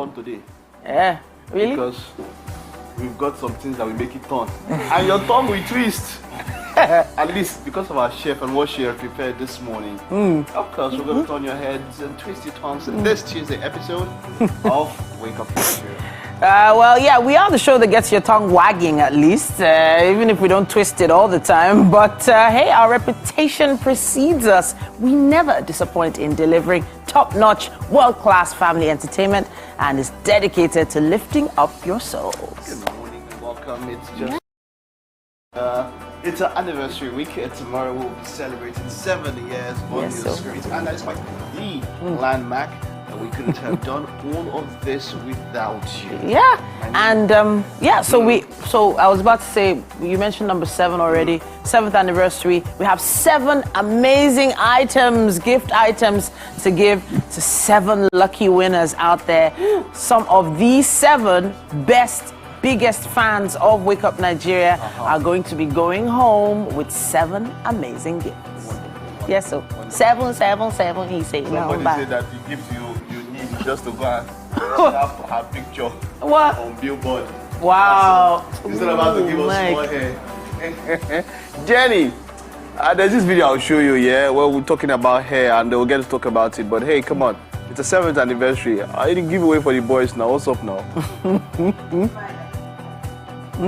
turn today. Yeah, really? Because we've got some things that will make it turn. And your tongue will twist. At least because of our chef and what she had prepared this morning. Of course, we're going to turn your heads and twist your tongues in this Tuesday episode of Wake Up Nigeria. Well, yeah, we are the show that gets your tongue wagging at least, even if we don't twist it all the time. But hey, our reputation precedes us. We never disappoint in delivering top-notch, world-class family entertainment and is dedicated to lifting up your souls. Good morning and welcome. It's just it's an anniversary week. Tomorrow we'll be celebrating 7 years on your screens, and that's like the landmark. We couldn't have done all of this without you. Yeah, and yeah, so I was about to say, you mentioned number 7 already, 7th anniversary. We have 7 amazing items, gift items to give to 7 lucky winners out there. Some of these 7 biggest fans of Wake Up Nigeria are going to be going home with 7 amazing gifts. Yes, so 7, 7, 7, he said. Somebody said that the gift you need just to go and have her picture on billboard. Wow. Instead of about to give us small hair. Jenny, there's this video I'll show you, where we're talking about hair and we'll get to talk about it. But hey, come on. It's a 7th anniversary. I didn't give away for the boys now. What's up now?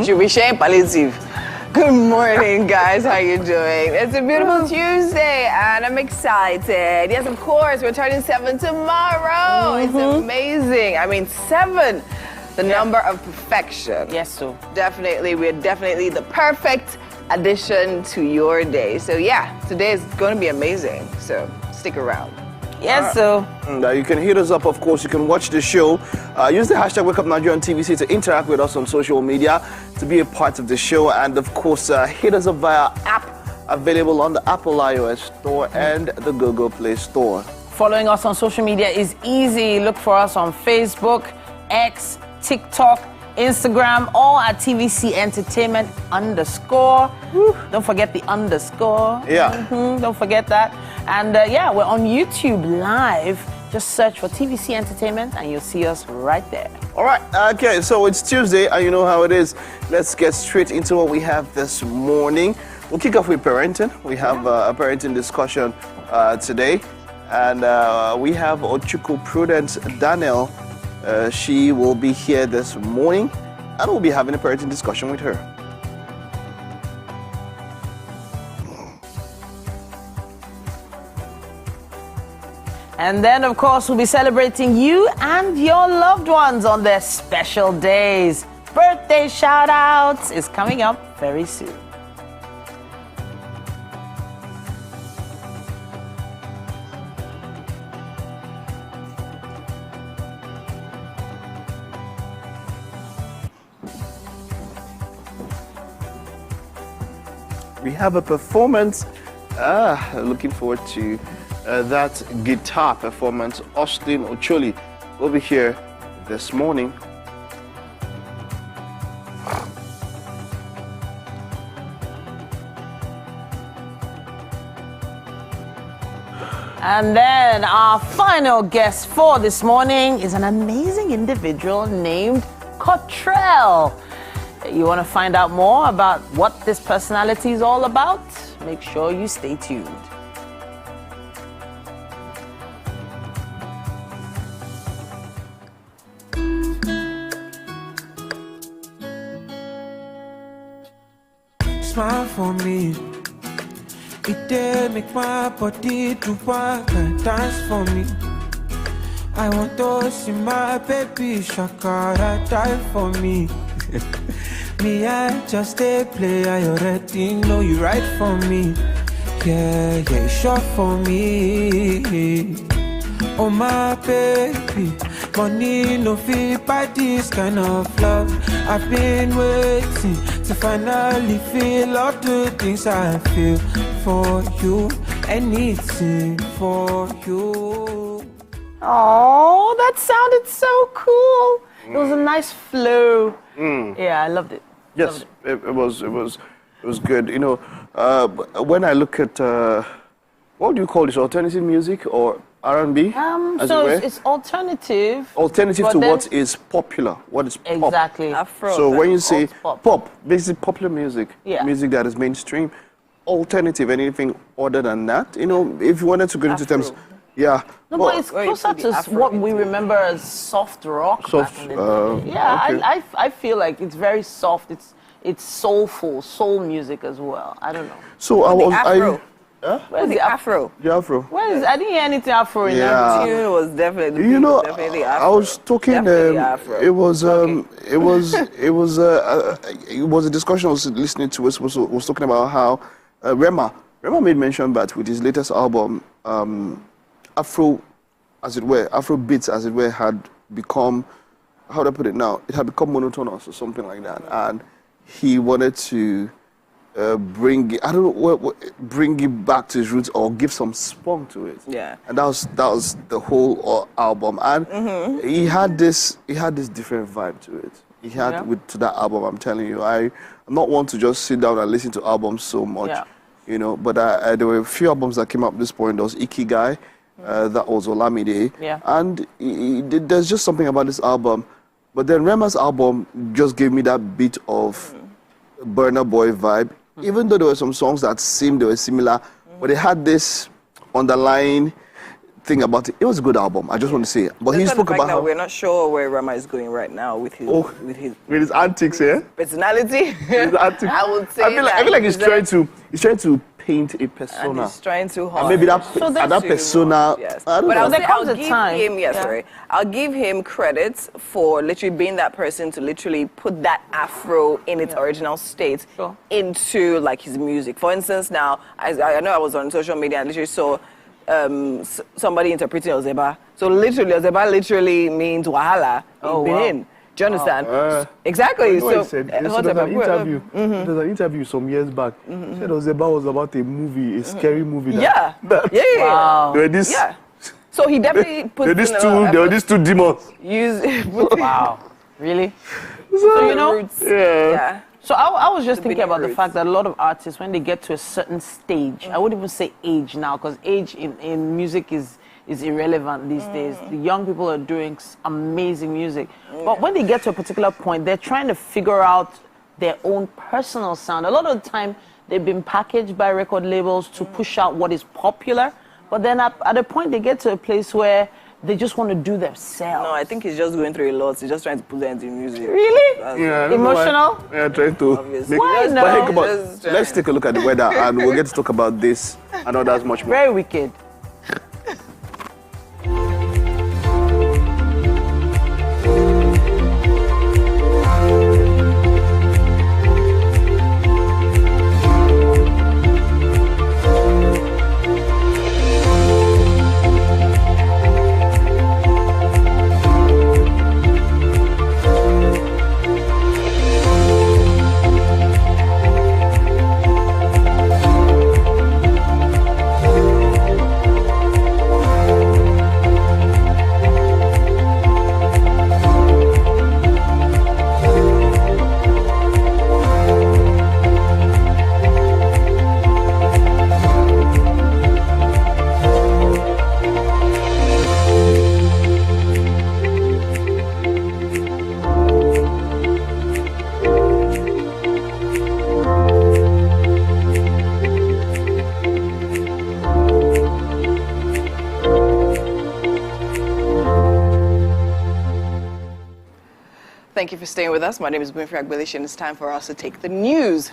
Should we share palliative? Good morning, guys. How you doing? It's a beautiful Tuesday, and I'm excited. Yes, of course, we're turning 7 tomorrow. It's amazing. I mean, 7, the number of perfection. Yes, so definitely, we're definitely the perfect addition to your day. So yeah, today is going to be amazing. So stick around. Yes, so you can hit us up, of course. You can watch the show. Use the hashtag Wake Up Nigeria on TVC to interact with us on social media, to be a part of the show. And of course, hit us up via app available on the Apple iOS Store and the Google Play Store. Following us on social media is easy. Look for us on Facebook, X, TikTok, Instagram, all at TVC Entertainment _. Don't forget the underscore. Yeah. Don't forget that. And yeah, we're on YouTube live. Just search for TVC Entertainment and you'll see us right there. All right. Okay, so it's Tuesday and you know how it is. Let's get straight into what we have this morning. We'll kick off with parenting. We have a parenting discussion today. And we have Ochuku Prudence Daniel. She will be here this morning and we'll be having a parenting discussion with her. And then, of course, we'll be celebrating you and your loved ones on their special days. Birthday shout-outs is coming up very soon. We have a performance. Looking forward to that guitar performance. Austin Ocholi will be here this morning. And then our final guest for this morning is an amazing individual named Cottrell. You want to find out more about what this personality is all about? Make sure you stay tuned. Smile for me. It did make my body to work and dance for me. I want to see my baby Shakara die for me. Me, I just a play, I already know you right for me. Yeah, you shot for me. Oh my baby, money no feel by this kind of love. I've been waiting to finally feel all the things I feel for you. Anything for you. Oh, that sounded so cool. It was a nice flow. Yeah, I loved it. Yes, it was good. You know, when I look at what do you call this, alternative music or R&B? So as it were? it's alternative. Alternative but to then- what is popular, what is pop. Exactly. Afro. So when you say Alt pop, basically popular music, Yeah. music that is mainstream, alternative, anything other than that, you know, if you wanted to go into terms, yeah. No, Well, but it's Where you closer see the to Afro what we into it. remember as soft rock. Soft, back in the day. Yeah, okay. I feel like it's very soft. It's soulful, soul music as well. I don't know. so I The was, Afro. Where's The Afro. the Afro. Where is? I didn't hear anything Afro in Yeah. that. Tune was definitely. You know, definitely I Afro. was talking. Definitely Afro. It was it was a discussion I was listening to. Was talking about how Rema made mention that with his latest album, Afro, as it were, Afro beats as it were had become, how do I put it now? It had become monotonous or something like that, and he wanted to bring it, I don't know, bring it back to his roots or give some spunk to it. Yeah. And that was the whole album, and he had this different vibe to it. He had to that album. I'm telling you, I'm not one to just sit down and listen to albums so much, Yeah. you know. But there were a few albums that came up at this point. There was Ikigai, that was Olamide, Yeah. and there's just something about this album. But then Rema's album just gave me that bit of Burna Boy vibe, even though there were some songs that seemed they were similar, but it had this underlying thing about it. It was a good album, I just want to say. But he Despite spoke the fact about that how we're not sure where Rama is going right now with his with his antics here. personality. His antics. I would say I feel like he's trying to paint a and persona. he's trying too hard. And maybe that That's persona. too much, yes. I don't But know. I'll, There say, comes I'll a give time. him, Yeah. sorry, I'll give him credit for literally being that person to literally put that Afro in its original state Sure. into like his music. For instance, now I know I was on social media and literally saw somebody interpreting Ozeba. So literally, Ozeba literally means wahala Oh, in wow. Benin. Do you understand? Exactly. You know what So he said? what There's about- an interview. There's an interview some years back. He said Ozeba was about a movie, a scary movie. Yeah. That, Yeah. Wow. There were these, Yeah. So he definitely puts there were these in a lot of there were effort. these two demons. Wow. Really? So you know. Roots. Yeah. So I was just thinking Benin about the roots. fact that a lot of artists, when they get to a certain stage, I wouldn't even say age now, because age in music is irrelevant these days. The young people are doing amazing music. But when they get to a particular point, they're trying to figure out their own personal sound. A lot of the time, they've been packaged by record labels to push out what is popular. But then at a point, they get to a place where they just want to do themselves. No, I think he's just going through a lot. He's just trying to put that into music. Really? That's- Yeah, I don't know why. Emotional? Yeah, trying to Obviously. make. Why But no? hey, come on, Just trying. let's take a look at the weather, and we'll get to talk about this and others much more. Very wicked. Thank you for staying with us. My name is Winfrey Agbelish, and it's time for us to take the news.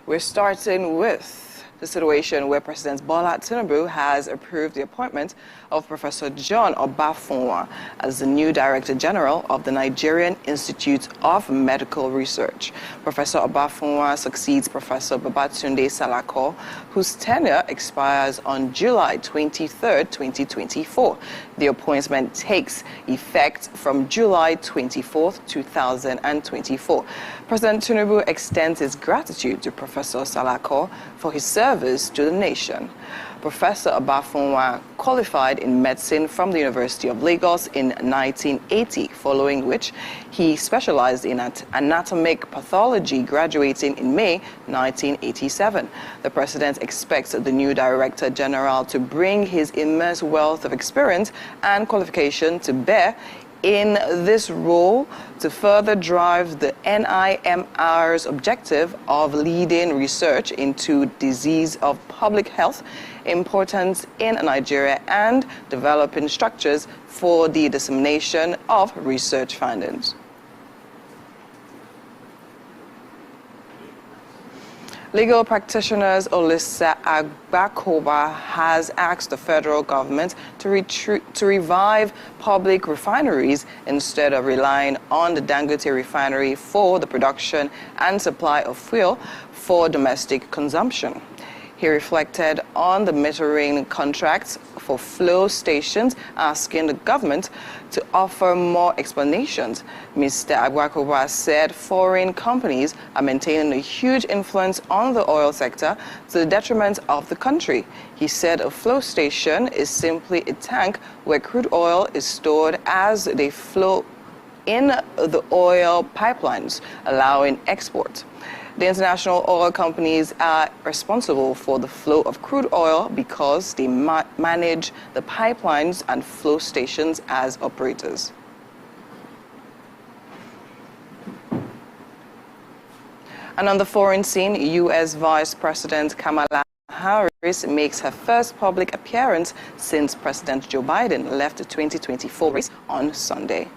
We're starting with the situation where President Bola Tinubu has approved the appointment of Professor John Obafunwa as the new Director General of the Nigerian Institute of Medical Research. Professor Obafunwa succeeds Professor Babatunde Salako, whose tenure expires on July 23, 2024. The appointment takes effect from July 24, 2024. President Tinubu extends his gratitude to Professor Salako for his service service to the nation. Professor Abafunwa qualified in medicine from the University of Lagos in 1980, following which he specialized in anatomic pathology, graduating in May 1987. The president expects the new Director General to bring his immense wealth of experience and qualification to bear in this role to further drive the NIMR's objective of leading research into disease of public health importance in Nigeria and developing structures for the dissemination of research findings. Legal practitioners Olisa Agbakoba has asked the federal government to revive public refineries instead of relying on the Dangote refinery for the production and supply of fuel for domestic consumption. He reflected on the metering contracts for flow stations, asking the government to offer more explanations. Mr. Agbakoba said foreign companies are maintaining a huge influence on the oil sector to the detriment of the country. He said a flow station is simply a tank where crude oil is stored as they flow in the oil pipelines, allowing export. The international oil companies are responsible for the flow of crude oil because they manage the pipelines and flow stations as operators. And on the foreign scene, U.S. Vice President Kamala Harris makes her first public appearance since President Joe Biden left the 2024 race on Sunday.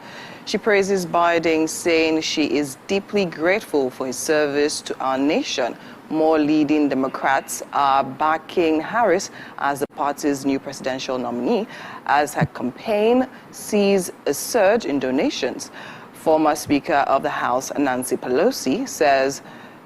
She praises Biden, saying she is deeply grateful for his service to our nation. More leading Democrats are backing Harris as the party's new presidential nominee, as her campaign sees a surge in donations. Former Speaker of the House, Nancy Pelosi, says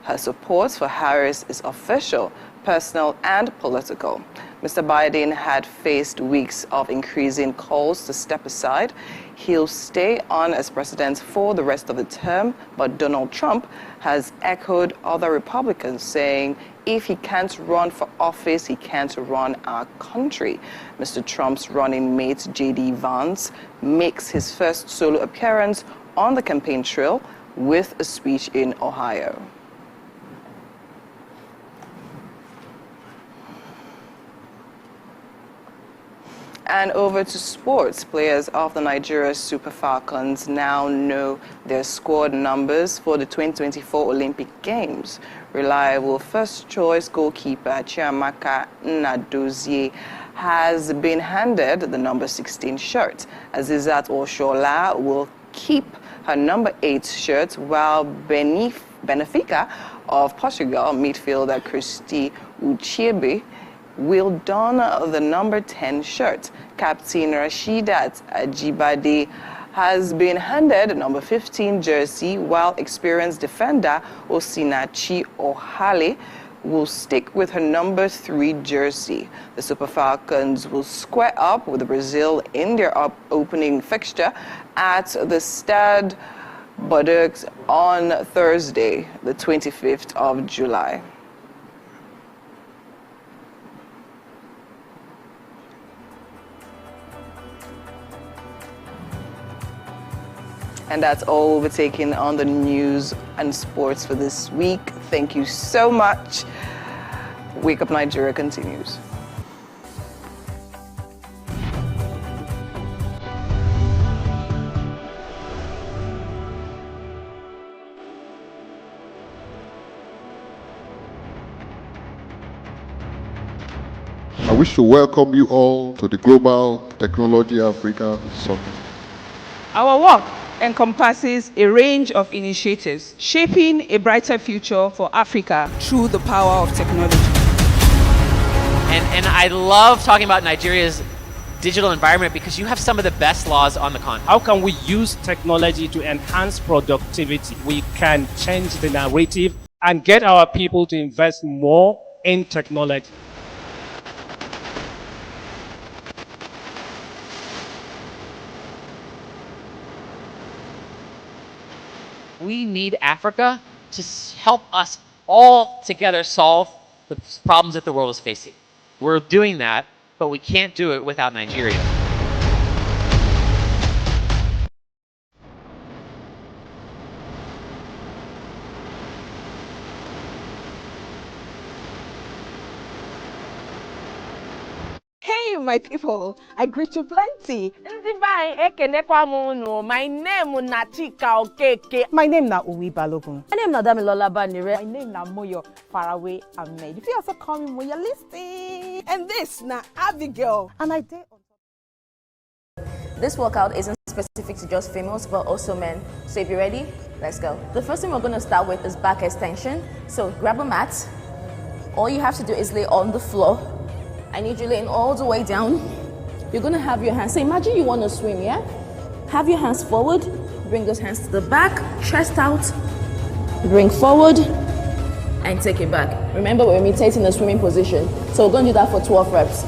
her support for Harris is official, personal, and political. Mr. Biden had faced weeks of increasing calls to step aside. He'll stay on as president for the rest of the term, but Donald Trump has echoed other Republicans, saying if he can't run for office, he can't run our country. Mr. Trump's running mate, J.D. Vance, makes his first solo appearance on the campaign trail with a speech in Ohio. And over to sports. Players of the Nigeria Super Falcons now know their squad numbers for the 2024 Olympic Games. Reliable first-choice goalkeeper Chiamaka Nnadozie has been handed the number 16 shirt. Azizat Oshola will keep her number 8 shirt, while Benfica of Portugal midfielder Christy Uchebe will don the number 10 shirt. Captain Rashidat Ajibade has been handed number 15 jersey, while experienced defender Osinachi Ohale will stick with her number 3 jersey. The Super Falcons will square up with Brazil in their opening fixture at the Stade Bordeaux on Thursday, the 25th of July. And that's all we're taking on the news and sports for this week. Thank you so much. Wake Up Nigeria continues. I wish to welcome you all to the Global Technology Africa Summit. Our work encompasses a range of initiatives shaping a brighter future for Africa through the power of technology. And I love talking about Nigeria's digital environment because you have some of the best laws on the continent. How can we use technology to enhance productivity? We can change the narrative and get our people to invest more in technology. We need Africa to help us all together solve the problems that the world is facing. We're doing that, but we can't do it without Nigeria. Hey, my people, I greet you plenty. My name is Nachika Okeke. My name na Uwi Balogun. My name is Damilola Banire. My name na Moyo Faraway Ahmed. If you also call me Moyo, listen. And this na Abigail. And I did. This workout isn't specific to just females, but also men. So if you're ready, let's go. The first thing we're going to start with is back extension. So grab a mat. All you have to do is lay on the floor. I need you laying all the way down. You're gonna have your hands, so imagine you wanna swim, yeah? Have your hands forward, bring those hands to the back, chest out, bring forward, and take it back. Remember, we're imitating the swimming position. So we're gonna do that for 12 reps.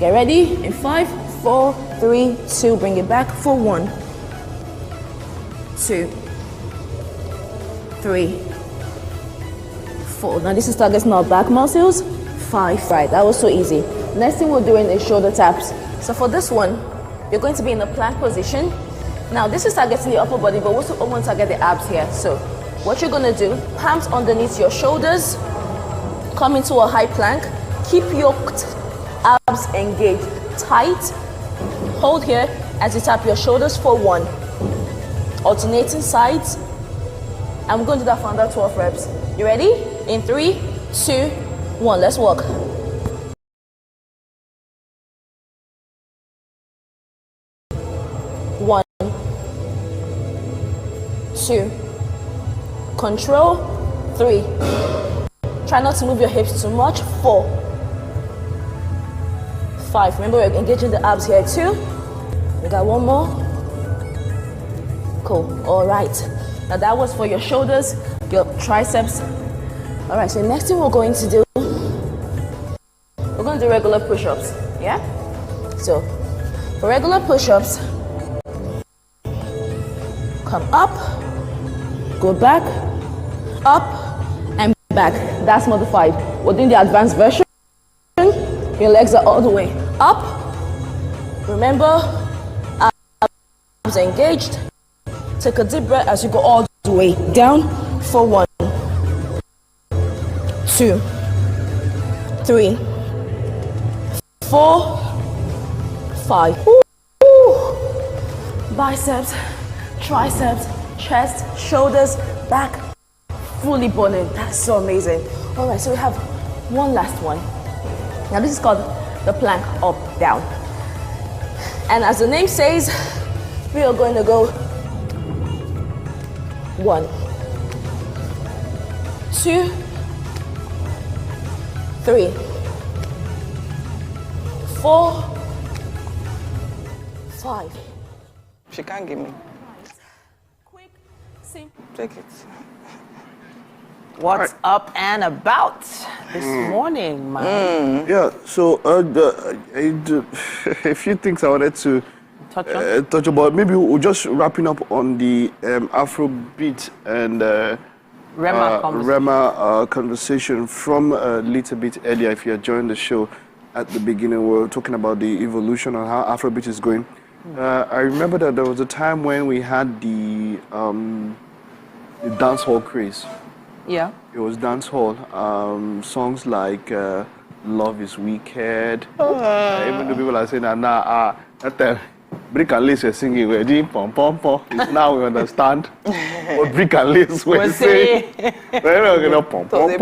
Get ready, in 5, 4, 3, 2, bring it back for 1, 2, 3, 4. Now this is targeting our back muscles. 5. Right, that was so easy. Next thing we're doing is shoulder taps. So for this one, you're going to be in a plank position. Now this is targeting the upper body, but we also want to target the abs here. So what you're going to do, palms underneath your shoulders, come into a high plank, keep your abs engaged, tight. Hold here as you tap your shoulders for 1. Alternating sides. And we're going to do that for another 12 reps. You ready? In 3, 2, 1, let's walk. 1, 2, control, 3. Try not to move your hips too much. 4, 5. Remember, we're engaging the abs here too. We got one more. Cool. All right. Now that was for your shoulders, your triceps. All right. So next thing we're going to do, we're going to do regular push-ups. Yeah. So for regular push-ups, come up, go back, up, and back. That's modified. We're doing the advanced version. Your legs are all the way up. Remember, abs engaged. Take a deep breath as you go all the way down for 1, 2, 3, 4, 5. Ooh. Biceps, triceps, chest, shoulders, back, fully burning. That's so amazing. All right, so we have one last one. Now this is called the plank up, down. And as the name says, we are going to go 1, 2, 3, 4, 5. She can't give me. Quick, simple. Take it. What's up and about this morning, man? Yeah, so a few things I wanted to touch about. Maybe we're just wrapping up on the Afrobeat and Rema conversation from a little bit earlier. If you had joined the show at the beginning, we were talking about the evolution of how Afrobeat is going. I remember that there was a time when we had the dancehall craze. Yeah. It was dancehall. Songs like Love is Wicked. Even the people are saying that now, Brick and Lace were singing, we're doing pom pom pom. Now we understand what Brick and Lace were saying. We're not going to pom pom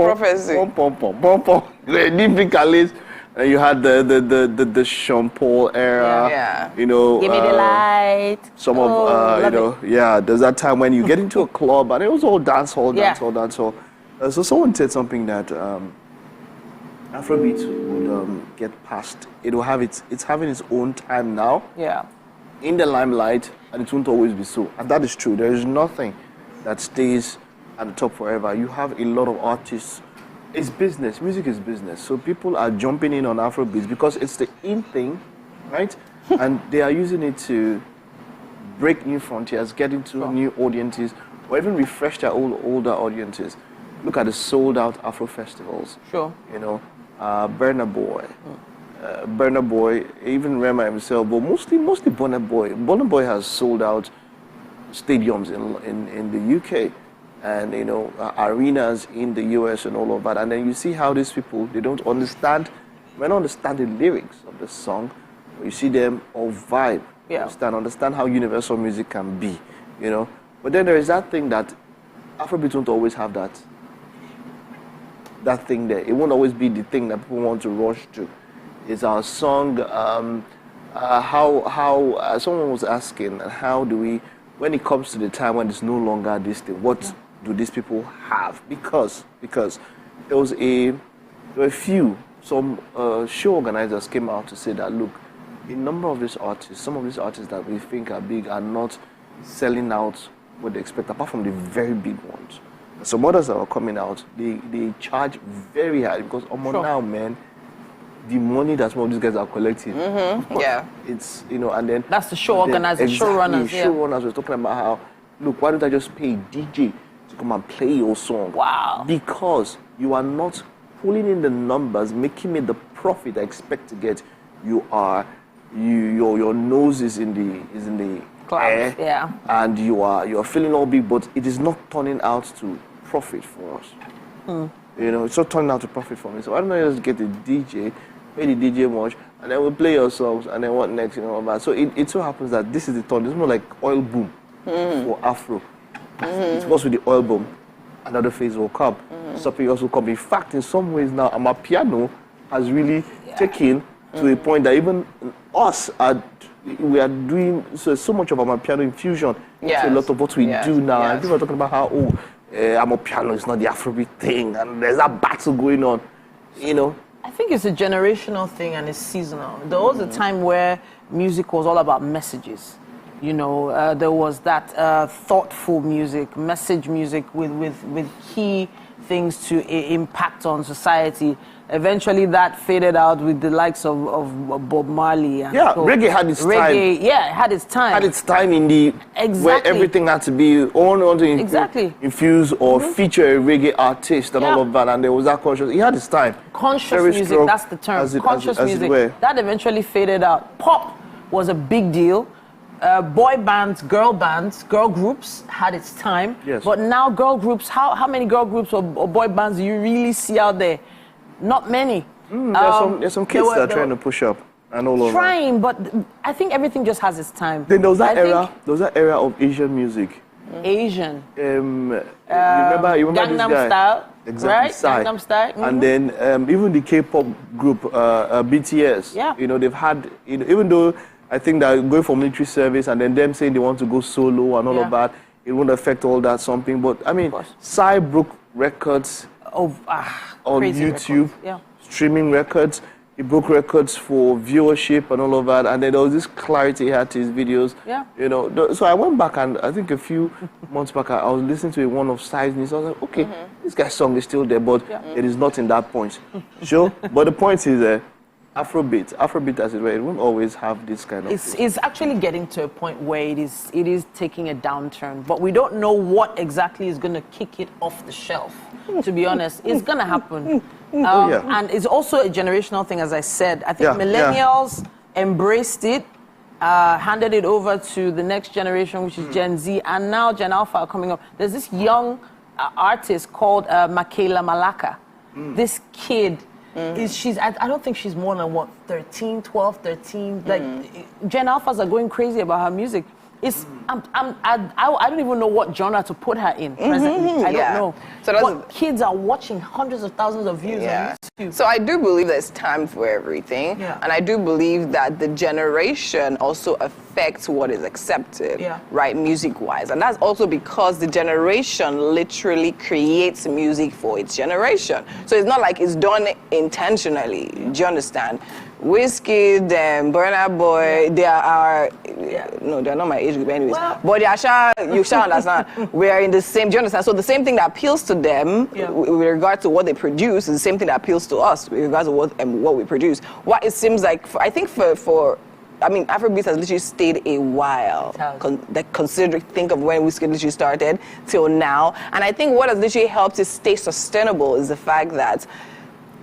pom. We're doing Brick and Lace. And you had the Sean Paul era. Yeah. You know. Give me the light. Some of there's that time when you get into a club and it was all dancehall. So someone said something that Afrobeat would get past. It will have it's having its own time now. Yeah. In the limelight, and it won't always be so. And that is true. There is nothing that stays at the top forever. You have a lot of artists. It's business. Music is business. So people are jumping in on Afrobeats because it's the in thing, right? And they are using it to break new frontiers, get into new audiences, or even refresh their older audiences. look at the sold-out Afro festivals. Sure. You know, Burna Boy. Burna Boy, even Rema himself, but mostly Burna Boy. Burna Boy has sold out stadiums in the UK and, you know, arenas in the US and all of that. And then you see how these people, they don't understand the lyrics of the song. You see them all vibe. Yeah. Understand how universal music can be, you know. But then there is that thing that Afrobeat won't always have that thing there. It won't always be the thing that people want to rush to. It's our song. Someone was asking, how do we, when it comes to the time when it's no longer this thing, what do these people have? Because there were a few, some show organizers came out to say that, look, a number of these artists, some of these artists that we think are big are not selling out what they expect, apart from the very big ones. Some others that are coming out, they charge very high because now, man, the money that some of these guys are collecting. Yeah. It's, you know, and then... That's the show organizers, showrunners. Showrunners were talking about how, look, why don't I just pay a DJ to come and play your song? Wow. Because you are not pulling in the numbers, making me the profit I expect to get. Your nose is in the clouds, air, and you're feeling all big, but it is not turning out to profit for us. You know, it's not turning out to profit for me. So why don't I just get a DJ, pay the DJ much, and then we'll play your songs, and then what next, you know, about. So it so happens that this is the turn. It's more like oil boom for Afro. It was with the oil boom. Another phase will come. Something else will come. In fact, in some ways now, my piano has really taken to a point that even us we are doing so much of our piano infusion. Yes. So a lot of what we do now. Yes. And people are talking about how piano is not the Afrobeat thing, and there's that battle going on. You know. I think it's a generational thing and it's seasonal. There was a time where music was all about messages. You know, there was that thoughtful music, message music with key things to impact on society. Eventually that faded out with the likes of Bob Marley. And reggae had its time. Yeah, it had its time. Had its time in the where everything had to be infuse or feature a reggae artist and all of that, and there was that conscious. He had his time. Conscious music, that's the term. Conscious music. That eventually faded out. Pop was a big deal. Boy bands, girl groups had its time. Yes. But now girl groups, how many girl groups or boy bands do you really see out there? Not many. There's some kids that are trying to push up and all over. Trying, but I think everything just has its time. Then there was that era of Asian music. Asian. You remember Gangnam this guy? Style. Exactly. Right? Psy. Gangnam Style. And then even the K-pop group BTS. Yeah. You know, they've had, you know, even though I think they're going for military service and then them saying they want to go solo and all of that, it won't affect all that something. But I mean, Psy broke records on YouTube, streaming records. He broke records for viewership and all of that. And then there was this clarity he had to his videos. Yeah. You know, so I went back and I think a few months back I was listening to one of Psy's and I was like, okay, this guy's song is still there, but it is not in that point. Sure, but the point is Afrobeat as it were, it won't always have this kind of... It's actually getting to a point where it is taking a downturn, but we don't know what exactly is going to kick it off the shelf, to be honest. It's going to happen. And it's also a generational thing, as I said. I think millennials embraced it, handed it over to the next generation, which is Gen Z, and now Gen Alpha are coming up. There's this young artist called Michaela Malaka. This kid... I don't think she's more than 12, 13. Like Gen Alphas are going crazy about her music. I don't even know what genre to put her in presently. I don't know. So kids are watching hundreds of thousands of views on YouTube. So I do believe there's time for everything. And I do believe that the generation also affects what is accepted, right, music-wise. And that's also because the generation literally creates music for its generation. So it's not like it's done intentionally. Do you understand? Whiskey, Burna Boy, they are no, they're not my age group anyways. Well, but you shall understand. We are in the same. Do you understand? So the same thing that appeals to them with regard to what they produce is the same thing that appeals to us with regard to what we produce. What it seems like, I think for I mean, Afrobeat has literally stayed a while. Think of when we literally started till now. And I think what has literally helped it stay sustainable is the fact that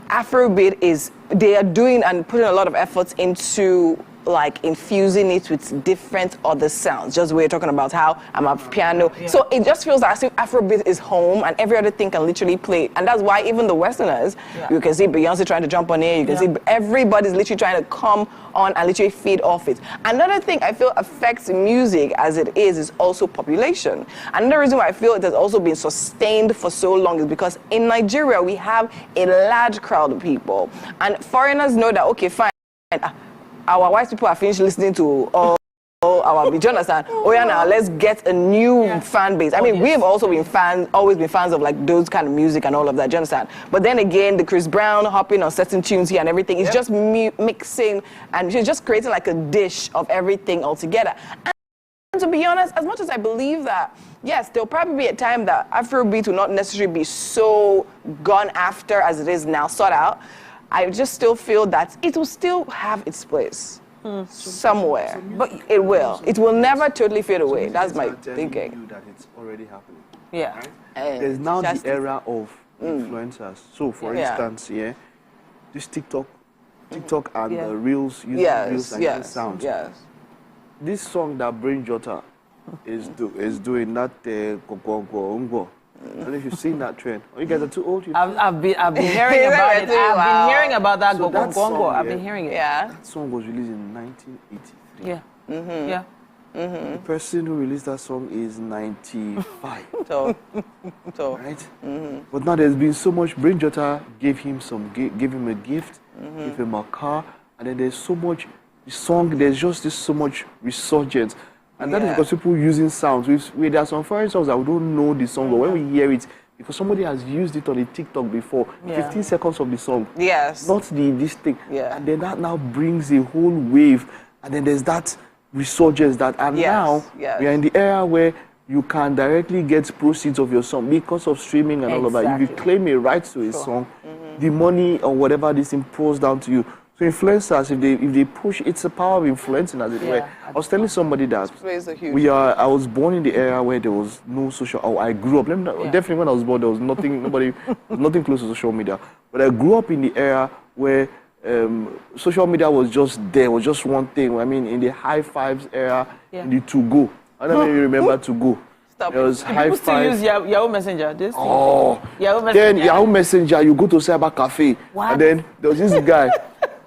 Afrobeat they are doing and putting a lot of efforts into like infusing it with different other sounds. Just we're talking about how I'm a piano. Yeah. So it just feels as if Afrobeat is home and every other thing can literally play. And that's why even the Westerners, you can see Beyonce trying to jump on it, you can see everybody's literally trying to come on and literally feed off it. Another thing I feel affects music as it is also population. Another reason why I feel it has also been sustained for so long is because in Nigeria we have a large crowd of people. And foreigners know that, okay, fine, our white people are finished listening to all our, do you understand? Oh yeah, now let's get a new fan base. I mean, we have also been always been fans of like those kind of music and all of that, do you understand? But then again, the Chris Brown hopping on certain tunes here and everything is just mixing and she's just creating like a dish of everything all together. And to be honest, as much as I believe that, yes, there'll probably be a time that Afrobeat will not necessarily be so gone after as it is now, sought out. I just still feel that it will still have its place somewhere, but it will. It will never totally fade away. That's my thinking. You that it's already happening. Yeah. Right? There's now the era of influencers. So, for instance, this TikTok and the Reels, using Reels and sounds. Yes. This song that Brain Jota is doing, that Gongo. I don't know if you've seen that trend. Oh, you guys are too old. I've been hearing about it. I've been hearing about that Gongo. I've been hearing it. Yeah. That song was released in 1983. Yeah. Mm-hmm. Yeah. Mm-hmm. The person who released that song is 95. So. Right? Mm-hmm. But now there's been so much. Brain Jota gave him a gift, gave him a car, and then there's so much there's just so much resurgence. And that is because people using sounds. There are some foreign songs that we don't know the song, but when we hear it, because somebody has used it on a TikTok before, 15 seconds of the song. Yes. Not this thing. Yeah. And then that now brings a whole wave. And then there's that resurgence now we are in the era where you can directly get proceeds of your song because of streaming and all of that. If you claim a right to a song, the money or whatever this thing pours down to you. So influencers, if they push, it's the power of influencing, as it were. I was telling somebody that I was born in the era where there was no social. Oh, I grew up. Definitely when I was born, there was nothing close to social media. But I grew up in the era where social media was just there. Was just one thing. I mean, in the high fives era, in the to go. I don't know if you remember to go. There was high people still use Yahoo Messenger. Yahoo Messenger. Then Yahoo Messenger, you go to cyber cafe, and then there was this guy.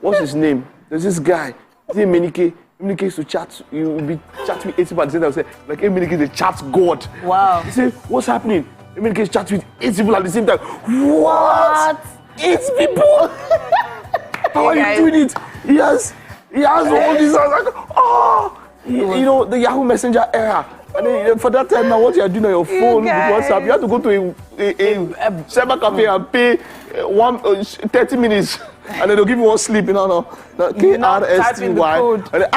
What's his name? There's this guy. His name Emenike. Emenike used to chat. You will be chatting with 80 people at the same time. Say, like Emenike is a chat god. Wow. He said, what's happening? Emenike is chatting with 80 people at the same time. What? 8 people? How are you doing it? He has all these. Like, you know, the Yahoo Messenger era. And then for that time now, what you are doing on your phone with WhatsApp, you have to go to a cyber cafe and pay 30 minutes. And then they'll give you one slip, KRSTY. And then,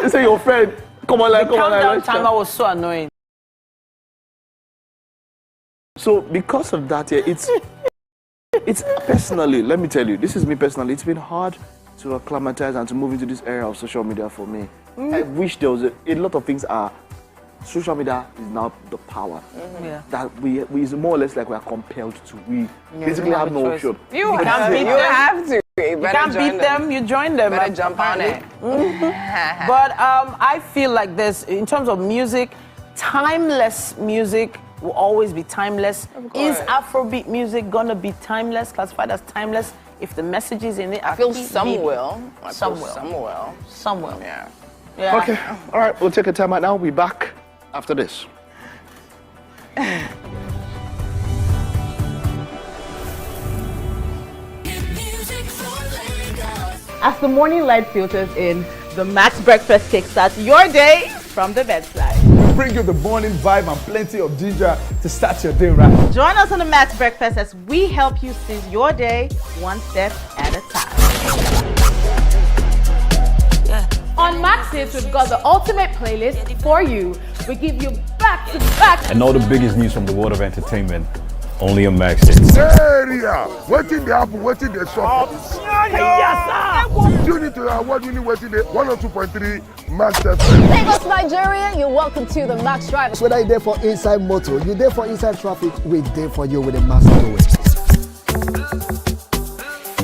they say your friend, come on, like, come on. Countdown timer was so annoying. So because of that, it's personally, let me tell you, this is me personally, it's been hard to acclimatize and to move into this era of social media for me. I wish there was a lot of things are. Social media is now the power that we is more or less like we are compelled to. We basically have no option. You have to. You can't beat them. You join them. Better jump on it. But I feel like this in terms of music, timeless music will always be timeless. Is Afrobeat music gonna be timeless? Classified as timeless if the messages in it are. I feel some will. Some will. Yeah. Okay. All right. We'll take a time out now. We'll be back after this. As the morning light filters in, the Max Breakfast kickstarts your day from the bedside. We bring you the morning vibe and plenty of ginger to start your day right. Join us on the Max Breakfast as we help you seize your day one step at a time. On Max Hits, we've got the ultimate playlist for you. We give you back-to-back and all the biggest news from the world of entertainment Only a Max hit. Area! Waiting the apple, waiting the shop. You need to award winning waiting the 102.3 Max FM. Lagos, Nigeria, you're welcome to the Max Drive. Whether you're there for inside motor, you're there for inside traffic, we're there for you with a Max Doing.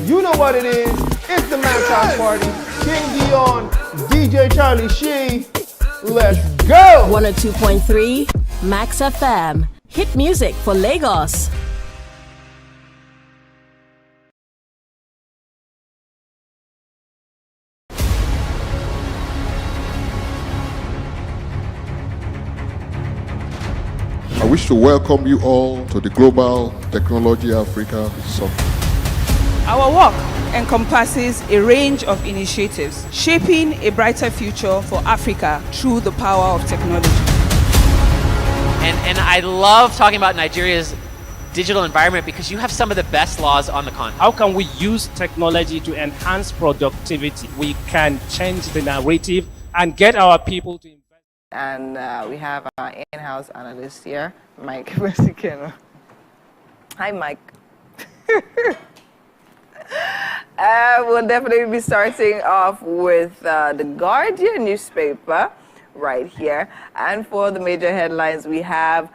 You know what it is. It's the Max House Party. King Dion, DJ Charlie Shee. Let's go! 102.3 Max FM. Hit music for Lagos. I wish to welcome you all to the Global Technology Africa Summit. Our work encompasses a range of initiatives shaping a brighter future for Africa through the power of technology. And I love talking about Nigeria's digital environment because you have some of the best laws on the continent. How can we use technology to enhance productivity? We can change the narrative and get our people to invest. And we have our in-house analyst here, Mike Mesikeno. Hi, Mike. We'll definitely be starting off with the Guardian newspaper right here. And for the major headlines, we have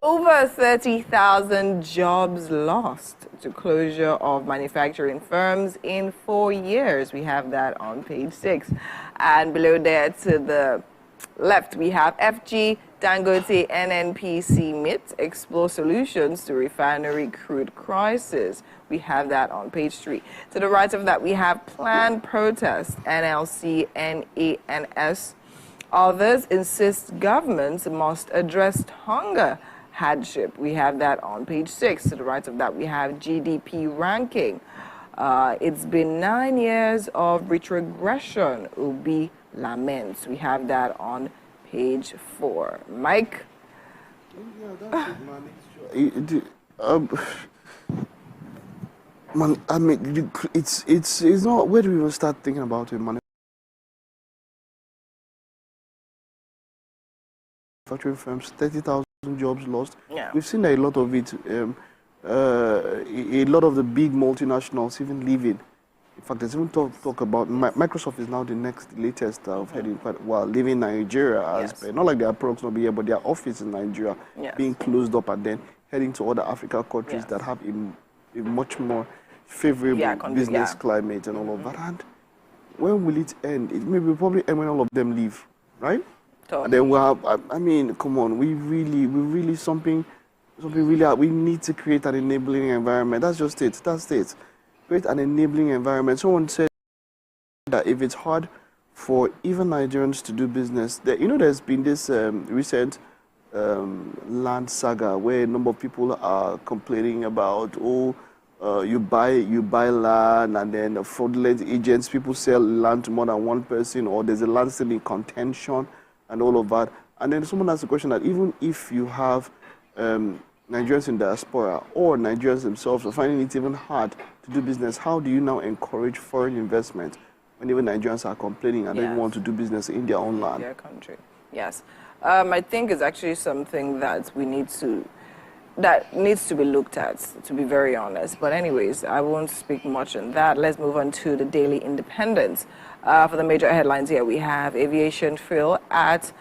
over 30,000 jobs lost to closure of manufacturing firms in 4 years. We have that on page 6. And below there to the left, we have FG, Dangote, NNPC MIT explore solutions to refinery crude crisis. We have that on page 3. To the right of that, we have planned protest, NLC, NANS. Others insist governments must address hunger hardship. We have that on page 6. To the right of that, we have GDP ranking. It's been 9 years of retrogression. Ubi laments. We have that on page 4. Mike? Man, I mean, it's not. Where do we even start thinking about it, man? Manufacturing firms, 30,000 jobs lost. Yeah. We've seen a lot of it. A lot of the big multinationals even leaving. In fact, there's even talk about Microsoft is now the next latest of heading quite well, leaving Nigeria as not like their products not be here, but their office in Nigeria being closed up and then heading to other African countries that have a much more favorable business climate and all of that. And when will it end? It may be probably end when all of them leave, right? Totally. And then we'll have, I mean, come on, we really we need to create an enabling environment. That's just it. That's it. Create an enabling environment. Someone said that if it's hard for even Nigerians to do business, there's been this recent land saga where a number of people are complaining about, you buy land and then fraudulent agents, people sell land to more than one person, or there's a land still in contention and all of that. And then someone asked the question that even if you have Nigerians in diaspora or Nigerians themselves are finding it even hard to do business, how do you now encourage foreign investment when even Nigerians are complaining and don't want to do business in their own land? Their country. Yes. I think it's actually something that needs to be looked at, to be very honest. But anyways, I won't speak much on that. Let's move on to the Daily Independent. For the major headlines here, we have aviation fuel at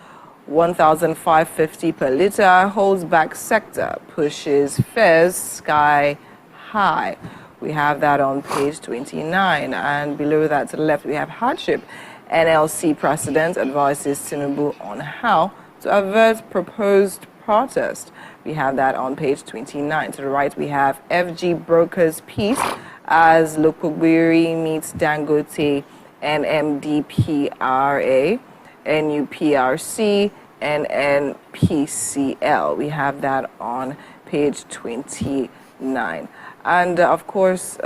1,550 per liter, holds back sector, pushes fares sky high. We have that on page 29. And below that to the left, we have hardship. NLC president advises Tinubu on how to avert proposed protest. We have that on page 29. To the right, we have FG brokers peace as Lokogbiri meets Dangote, NMDPRA, NUPRC, and NPCL. We have that on page 29. And of course,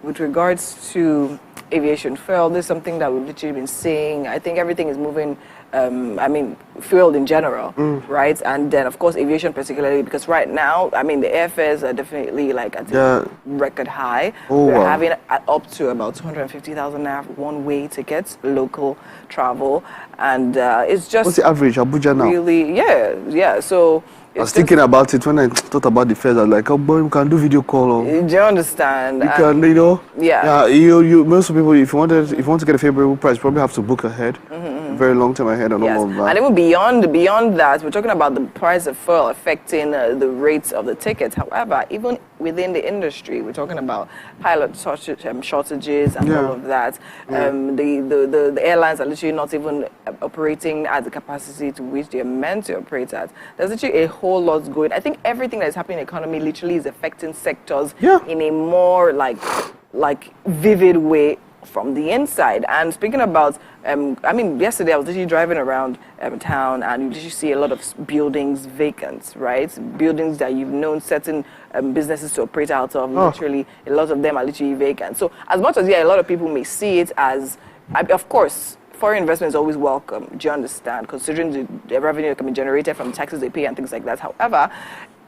with regards to aviation fuel, this is something that we've literally been seeing. I think everything is moving fueled in general, right? And then, of course, aviation particularly, because right now, I mean, the airfares are definitely like at a record high. We're having up to about 250,000 naira one-way tickets, local travel, and it's just... What's the average, Abuja now? Really, yeah. So... I was thinking about it when I thought about the fares. I was like, oh boy, we can do video call. Do you understand? You can, you know. Yeah. You most people, if you want to get a favorable price, you probably have to book ahead, very long time ahead, and all of that. And even beyond that, we're talking about the price of fuel affecting the rates of the tickets. However, even within the industry, we're talking about pilot shortages and all of that. The airlines are literally not even operating at the capacity to which they are meant to operate at. There's literally a whole lot going. I think everything that is happening in the economy literally is affecting sectors in a more like vivid way from the inside. And speaking about, yesterday I was literally driving around town, and you literally see a lot of buildings vacant, right? Buildings that you've known certain businesses to operate out of, literally, a lot of them are literally vacant. So as much as, a lot of people may see it as, of course, foreign investment is always welcome, do you understand? Considering the revenue that can be generated from taxes they pay and things like that. However,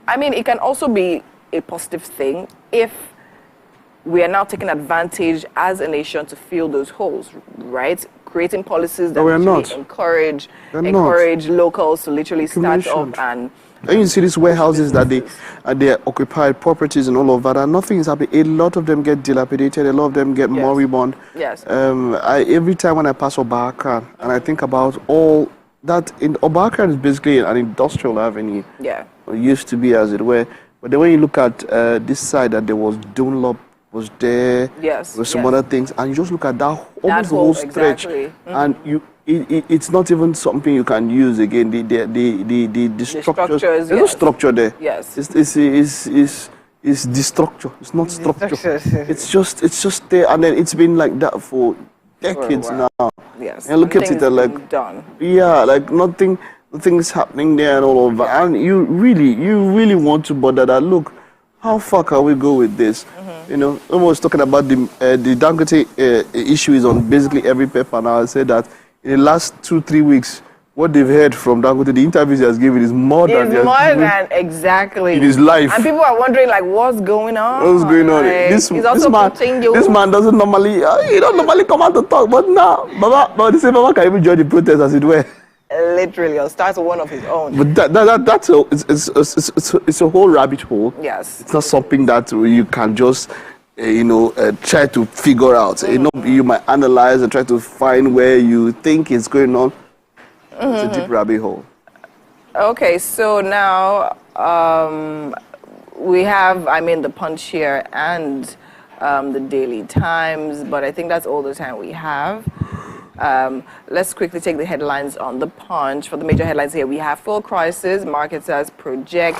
it can also be a positive thing if we are now taking advantage as a nation to fill those holes, right? Creating policies that encourage locals to literally start up and... And you see these warehouses that they occupy properties and all of that, and nothing is happening. A lot of them get dilapidated. A lot of them get moribund. Yes. Every time when I pass Obaka and I think about all that, Obaka is basically an industrial avenue. Yeah. It used to be, as it were. But then when you look at this side, that there was Dunlop was there. Yes. With some other things, and you just look at that almost the whole stretch, and it's not even something you can use again. The structures. There's no structure there. Yes. It's the structure. It's not structure. It's just there, and then it's been like that for decades now. Yes. And look at it, like done. Yeah, like nothing is happening there and all of that. And you really want to bother that. Look, how far can we go with this? Almost talking about the Dangote issue is on basically every paper now. I said that in the last 2-3 weeks, what they've heard from Dangote, the interviews he has given is more than exactly in his life. And people are wondering, like, what's going on? What's going on? This man doesn't normally, he don't normally come out to talk, but now, Baba, they say Baba can even join the protest, as it were. Literally, or start one of his own. But it's a whole rabbit hole. Yes. It's not something that you can just, try to figure out. You might analyze and try to find where you think it's going on. It's a deep rabbit hole. Okay, so now we have, the Punch here and the Daily Times, but I think that's all the time we have. Let's quickly take the headlines on the Punch. For the major headlines here, we have full crisis. Marketers project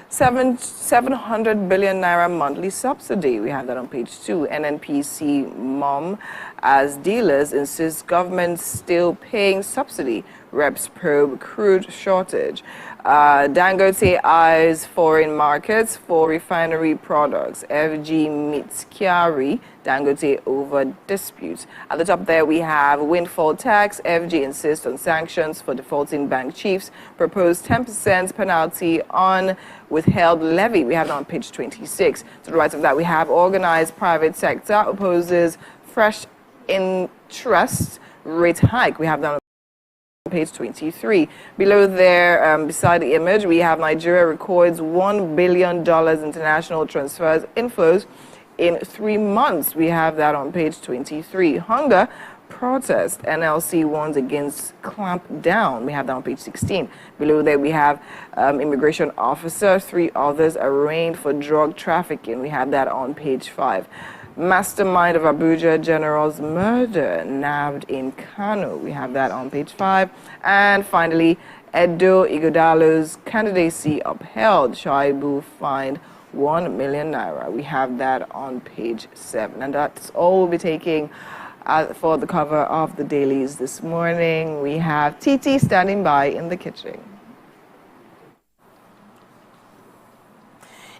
700 billion naira monthly subsidy. We have that on page 2. NNPC mom as dealers insist government still paying subsidy. Reps probe crude shortage. Dangote eyes foreign markets for refinery products. FG meets Kyari. Dangote over disputes. At the top there we have windfall tax. FG insists on sanctions for defaulting bank chiefs. Proposed 10% penalty on withheld levy. We have that on page 26. To the right of that we have organized private sector opposes fresh interest rate hike. We have that on page 23. Below there, beside the image, we have Nigeria records $1 billion international transfers inflows in 3 months. We have that on page 23. Hunger protest. NLC warns against clamp down. We have that on page 16. Below there, we have immigration officer. 3 others arraigned for drug trafficking. We have that on page 5. Mastermind of Abuja General's murder nabbed in Kano. We have that on page 5. And finally, Edo Ighodalo's candidacy upheld. Shaibu fined 1 million naira. We have that on page 7. And that's all we'll be taking for the cover of the dailies this morning. We have TT standing by in the kitchen.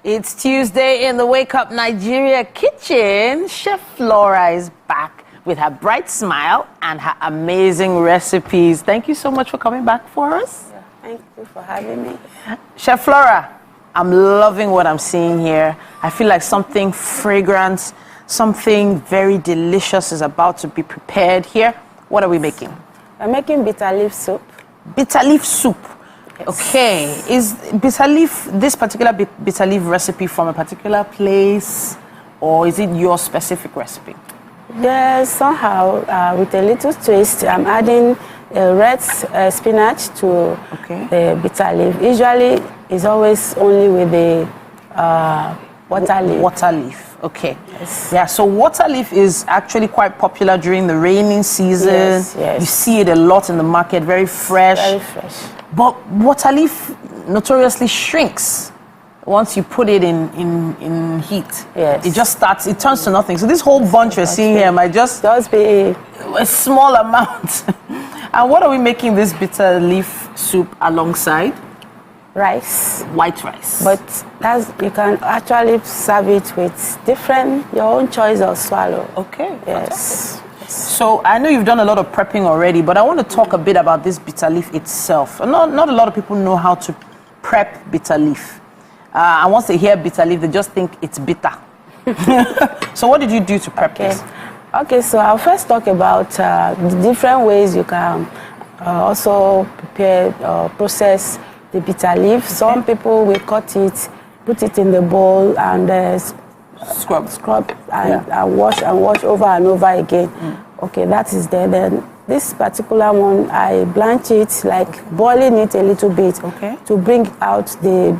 It's Tuesday in the Wake Up Nigeria kitchen. Chef Flora is back with her bright smile and her amazing recipes. Thank you so much for coming back for us. Thank you for having me. Chef Flora, I'm loving what I'm seeing here. I feel like something fragrant, something very delicious is about to be prepared here. What are we making? I'm making bitter leaf soup. Bitter leaf soup. Yes. Okay. Is bitter leaf, this particular bitter leaf recipe from a particular place, or is it your specific recipe? Yes, somehow with a little twist, I'm adding red spinach to the bitter leaf. Usually, it's always only with the water leaf. Water leaf, okay. Yes. Yeah, so water leaf is actually quite popular during the raining season. Yes, yes. You see it a lot in the market, very fresh. Very fresh. But water leaf notoriously shrinks once you put it in heat. Yes. It turns to nothing. So this whole bunch we're seeing here might just be a small amount. And what are we making this bitter leaf soup alongside? Rice. White rice. But you can actually serve it with your own choice of swallow. Okay. Yes. So I know you've done a lot of prepping already, but I want to talk a bit about this bitter leaf itself. Not a lot of people know how to prep bitter leaf. And once they hear bitter leaf, they just think it's bitter. So what did you do to prep this? Okay, so I'll first talk about the different ways you can also prepare process the bitter leaf. Some people will cut it, put it in the bowl, and scrub and wash over and over again. Okay, that is there. Then this particular one, I blanch it, like boiling it a little bit to bring out the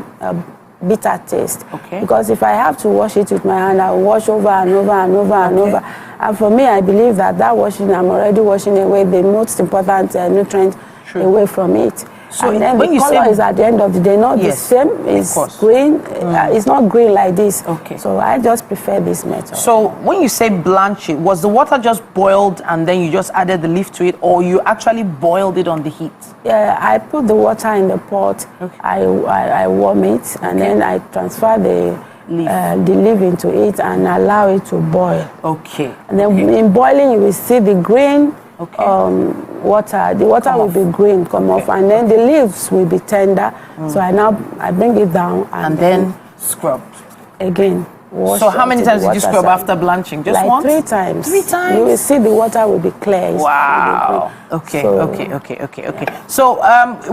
bitter taste. Because if I have to wash it with my hand, I'll wash over and over and over and over. And for me, I believe that washing, I'm already washing away the most important nutrient away from it. So and then the color is at the end of the day not the same. It's green. It's not green like this. Okay. So I just prefer this method. So when you say blanch it, was the water just boiled and then you just added the leaf to it, or you actually boiled it on the heat? Yeah, I put the water in the pot. I warm it, and then I transfer the leaf into it and allow it to boil. Okay. And then in boiling, you will see the green water. The water will be green, come off, and then the leaves will be tender. So I bring it down and then scrub again. So how many times did you scrub after blanching? Just like once? 3 times. 3 times? You will see the water will be clear. Wow. Okay. So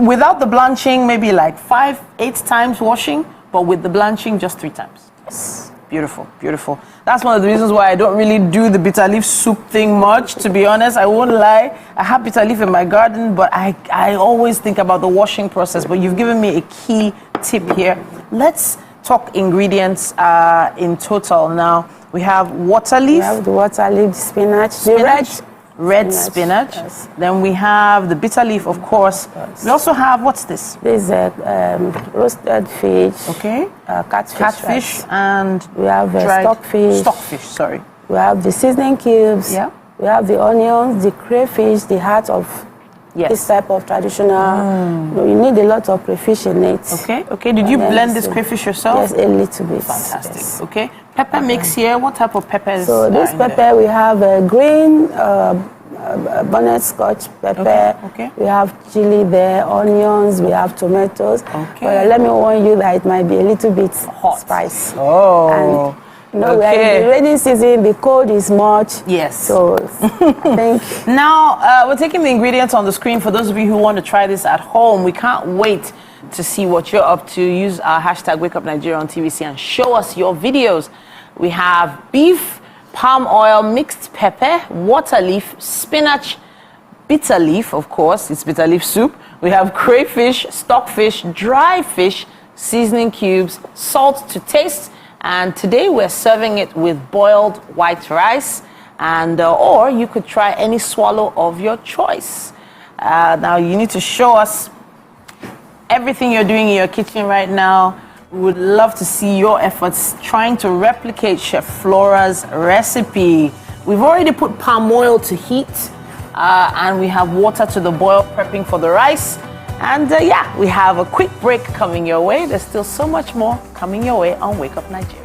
without the blanching, maybe like 5-8 times washing, but with the blanching, just 3 times. Yes. Beautiful. That's one of the reasons why I don't really do the bitter leaf soup thing much, to be honest. I won't lie. I have bitter leaf in my garden, but I always think about the washing process. But you've given me a key tip here. Let's talk ingredients in total now. We have water leaf. We have the water leaf, spinach. The red spinach. Yes. Then we have the bitter leaf, of course. Yes. We also have, what's this? This is roasted fish. Okay. Catfish. And we have stockfish. Stockfish, sorry. We have the seasoning cubes. Yeah. We have the onions, the crayfish, the heart of this type of traditional. You need a lot of crayfish in it. Okay. Did you blend this crayfish yourself? Yes, a little bit. Fantastic. Yes. Okay. Pepper mix here. What type of peppers? So this pepper, we have a green bonnet scotch pepper. Okay. We have chili there, onions. We have tomatoes. Okay. But let me warn you that it might be a little bit hot, spicy. Oh. And, we are in the rainy season. The cold is much. Yes. So I think now we're taking the ingredients on the screen for those of you who want to try this at home. We can't wait to see what you're up to. Use our hashtag #WakeUpNigeria on TVC and show us your videos. We have beef, palm oil, mixed pepper, water leaf, spinach, bitter leaf, of course, it's bitter leaf soup. We have crayfish, stockfish, dry fish, seasoning cubes, salt to taste. And today we're serving it with boiled white rice. And or you could try any swallow of your choice. Now you need to show us everything you're doing in your kitchen right now. We would love to see your efforts trying to replicate Chef Flora's recipe. We've already put palm oil to heat, and we have water to the boil, prepping for the rice. And we have a quick break coming your way. There's still so much more coming your way on Wake Up Nigeria.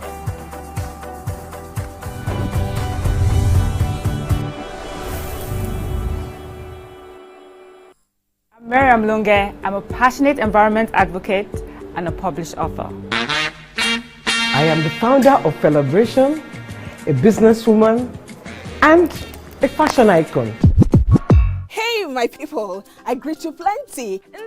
Miriam Lunge. I'm a passionate environment advocate and a published author. I am the founder of Celebration, a businesswoman, and a fashion icon. Hey, my people, I greet you plenty. My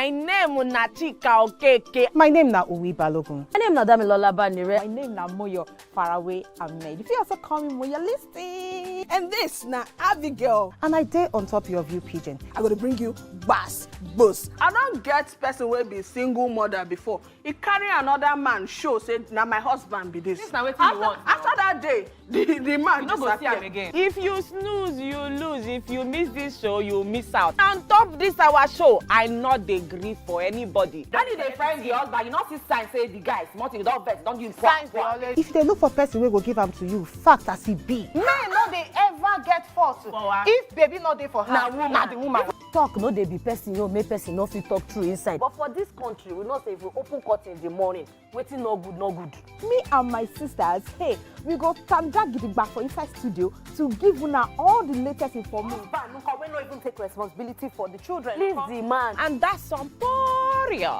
name is Nachika Okeke. My name is Uwi Balogun. My name is Damilola Banire. My name is Moyo Faraway Ahmed. If you also call me Moyo, listen. And this na Abigail. And I dare on top of you, Pigeon. I'm going to bring you bass, boost. I don't get person will be single mother before. He carry another man show, say, now my husband be this. This now what you want. After that day, the man you go see him again. If you snooze, you lose. If you miss this show, you miss out. On top this our show, I not dey gree for anybody. When you dey find the husband, you not see sign say the guy smart, you don't vex, don't give signs. If they look for person, we go give them to you. Fact as he be. Men no dey ever get fault. If baby not dey for her, na the woman. Talk no dey be person, you make person no fit talk true inside. But for this country, we know say if we open court in the morning, waiting no good, no good. Me and my sisters, hey, we go tanda gidigba for inside studio to give una all the latest information. We no even take responsibility for the children. Leave the man. And that's some warrior.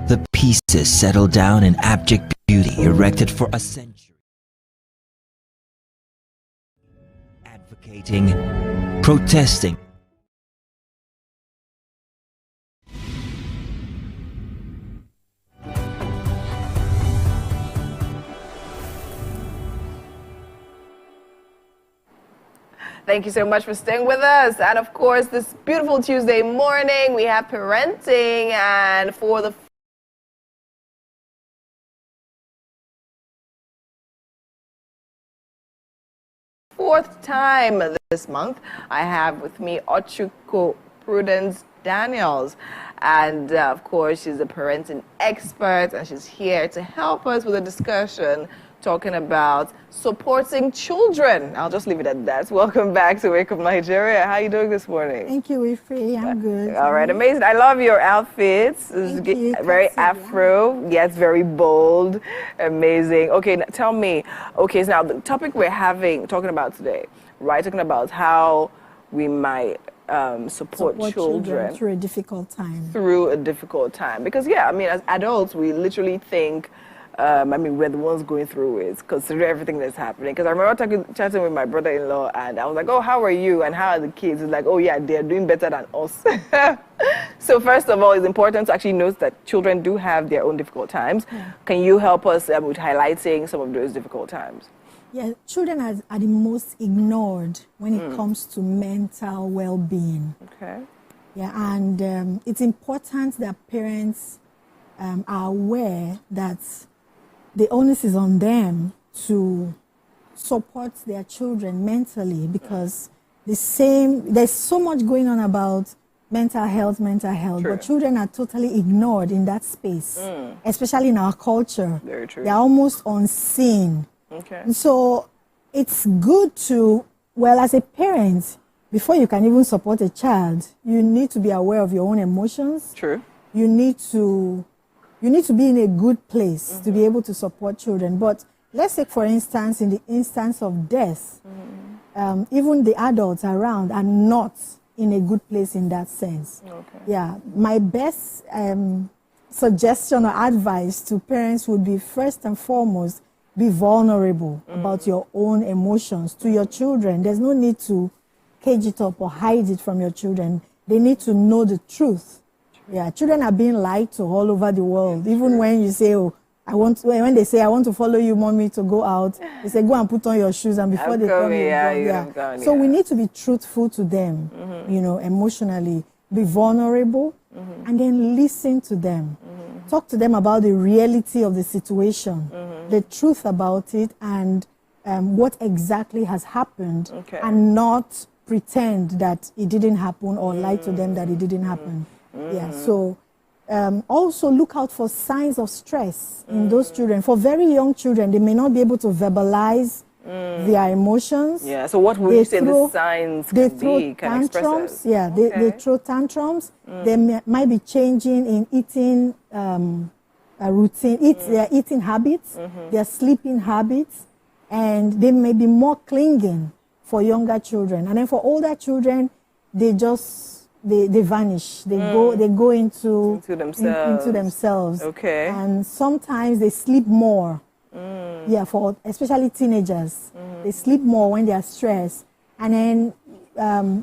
The pieces settled down in abject beauty erected for a century. Advocating, protesting. Thank you so much for staying with us. And of course, this beautiful Tuesday morning, we have parenting. And for the fourth time this month, I have with me Ochuko Prudence Daniels. And of course, she's a parenting expert, and she's here to help us with a discussion talking about supporting children. I'll just leave it at that. Welcome back to Wake Up Nigeria. How are you doing this morning? Thank you, Ify. I'm good. All right, amazing. I love your outfits. Thank you. Very Afro. Yes, very bold. Amazing. Okay, now tell me. Okay, so now the topic we're talking about today, right? Talking about how we might support children through a difficult time. Through a difficult time. Because, yeah, I mean, as adults, we literally think, I mean, we're the ones going through it, considering everything that's happening. Because I remember chatting with my brother-in-law, and I was like, oh, how are you? And how are the kids? He's like, oh, yeah, they're doing better than us. So first of all, it's important to actually note that children do have their own difficult times. Yeah. Can you help us with highlighting some of those difficult times? Yeah, children are the most ignored when it comes to mental well-being. Okay. Yeah, and it's important that parents are aware that the onus is on them to support their children mentally, because there's so much going on about mental health, True. but children are totally ignored in that space, especially in our culture. Very true. They're almost unseen. Okay. So it's good to, well, as a parent, before you can even support a child, you need to be aware of your own emotions. True. You need to be in a good place to be able to support children. But let's take, for instance, in the instance of death, even the adults around are not in a good place in that sense. Okay. Yeah, my best suggestion or advice to parents would be, first and foremost, be vulnerable about your own emotions to your children. There's no need to cage it up or hide it from your children. They need to know the truth. Yeah, children are being lied to all over the world. Even when you say, oh, when they say, I want to follow you, mommy, to go out, they say, go and put on your shoes, and before they come in, So we need to be truthful to them, emotionally, be vulnerable, and then listen to them. Talk to them about the reality of the situation, the truth about it, and what exactly has happened, and not pretend that it didn't happen or lie to them that it didn't happen. Yeah, so also look out for signs of stress in those children. For very young children, they may not be able to verbalize their emotions. Yeah, so what would you say the signs they can throw be? Can tantrums. Yeah, they throw tantrums. They might be changing in eating routine, their eating habits, their sleeping habits, and they may be more clinging for younger children. And then for older children, they vanish. They go into themselves. Okay. And sometimes they sleep more. Yeah, for especially teenagers. They sleep more when they are stressed. And then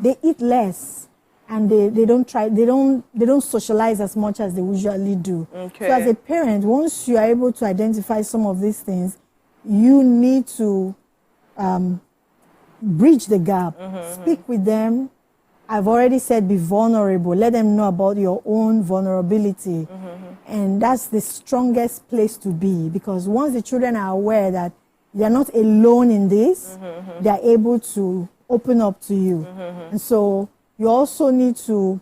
they eat less. And they don't socialize as much as they usually do. Okay. So as a parent, once you are able to identify some of these things, you need to bridge the gap. Speak with them. I've already said be vulnerable. Let them know about your own vulnerability. And that's the strongest place to be, because once the children are aware that they're not alone in this, they're able to open up to you. And so you also need to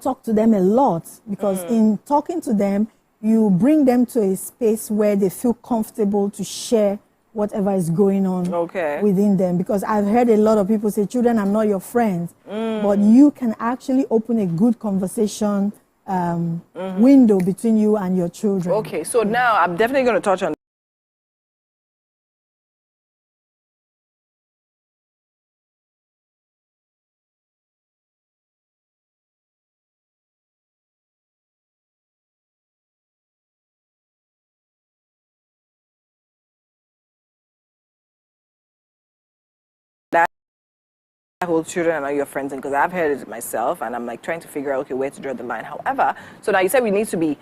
talk to them a lot, because in talking to them, you bring them to a space where they feel comfortable to share whatever is going on within them. Because I've heard a lot of people say children are not your friends, but you can actually open a good conversation window between you and your children. Okay, so now I'm definitely going to touch on hold children are your friends, and because I've heard it myself, and I'm like trying to figure out where to draw the line. However, so now you said we need to be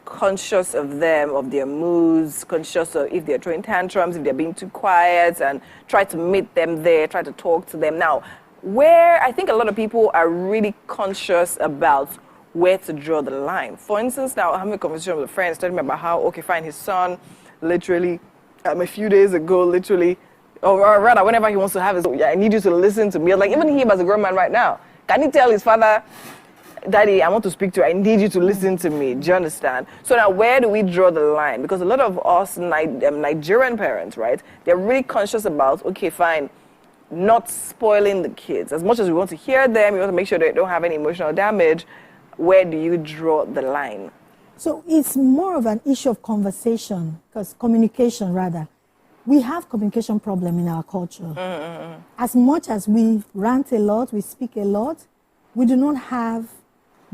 conscious of them, of their moods, conscious of if they're throwing tantrums, if they're being too quiet, and try to meet them there, try to talk to them. Now, where I think a lot of people are really conscious about where to draw the line. For instance, now I'm having a conversation with a friend, telling me about how, okay, fine, his son literally, a few days ago, literally, or rather, whenever he wants to have his, I need you to listen to me. Like, even him as a grown man right now, can he tell his father, Daddy, I want to speak to you, I need you to listen to me. Do you understand? So now, where do we draw the line? Because a lot of us Nigerian parents, right, they're really conscious about, okay, fine, not spoiling the kids. As much as we want to hear them, we want to make sure they don't have any emotional damage, where do you draw the line? So it's more of an issue of conversation, because communication, rather. We have communication problem in our culture. As much as we rant a lot, we speak a lot, we do not have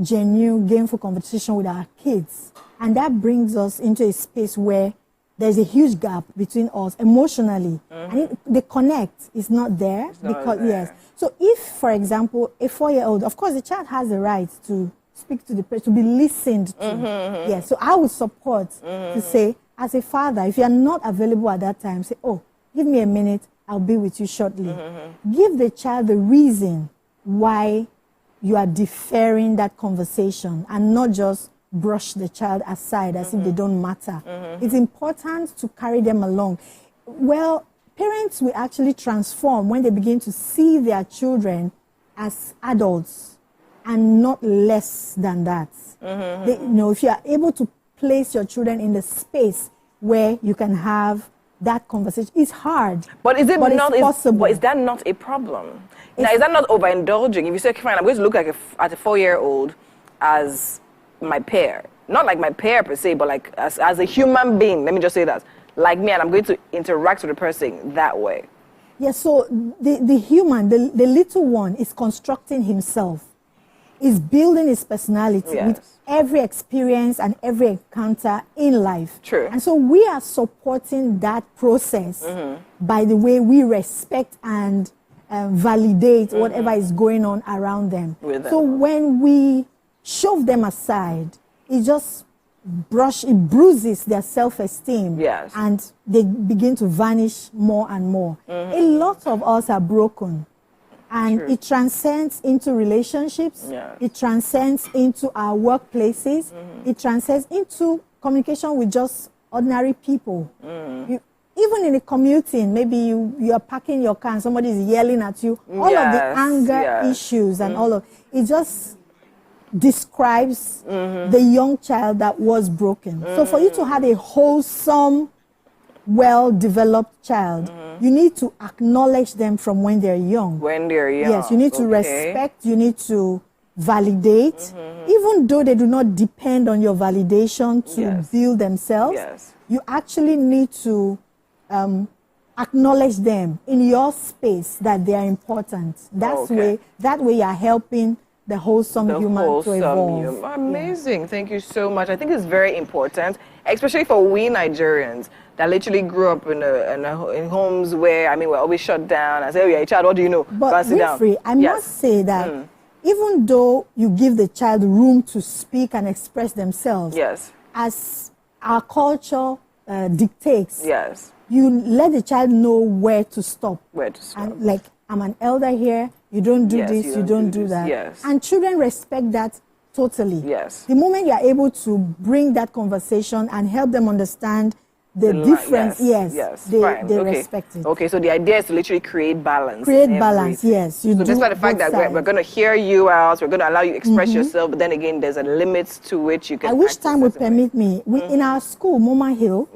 genuine, gameful conversation with our kids. And that brings us into a space where there's a huge gap between us emotionally. And the connect is not there. Yes. So if, for example, a 4-year-old, of course, the child has the right to speak to the person, to be listened to. Yes. So I would support to say, as a father, if you are not available at that time, say, oh, give me a minute, I'll be with you shortly. Give the child the reason why you are deferring that conversation, and not just brush the child aside as if they don't matter. It's important to carry them along. Well, parents will actually transform when they begin to see their children as adults and not less than that. If you are able to place your children in the space where you can have that conversation. It's hard, but is it but not it's possible? But is that not a problem? Now, is that not overindulging? If you say, okay, fine, I'm going to look at a 4-year-old as my peer, not like my peer per se, but like as a human being. Let me just say that, like me, and I'm going to interact with the person that way. Yeah. So the human, the little one, is constructing himself, is building his personality with every experience and every encounter in life. True. And so we are supporting that process by the way we respect and validate whatever is going on around them. So when we shove them aside, it just bruises their self-esteem. And they begin to vanish more and more. A lot of us are broken. And it transcends into relationships. It transcends into our workplaces. It transcends into communication with just ordinary people. Even in the commuting, maybe you are parking your car and somebody is yelling at you. All of the anger issues and all of it just describes the young child that was broken. So for you to have a wholesome, well-develeved child, you need to acknowledge them from when they're young. When they're young. Yes, you need to respect, you need to validate. Even though they do not depend on your validation to build themselves, you actually need to acknowledge them in your space that they are important. That way you are helping the wholesome human to evolve. Amazing. Thank you so much. I think it's very important, especially for we Nigerians that literally grew up in homes where, I mean, we're always shut down. I say, oh, yeah, child, what do you know? But Winfrey, I must say that even though you give the child room to speak and express themselves, as our culture dictates, you let the child know where to stop. And like, I'm an elder here, you don't do this, you don't do that. And children respect that totally. The moment you are able to bring that conversation and help them understand the difference, they respect it. Okay, so the idea is to literally create balance. Create balance, yes. So despite the fact that we're going to hear you out, we're going to allow you to express yourself, but then again, there's a limit to which you can. I wish time would permit me. In our school, Moma Hill,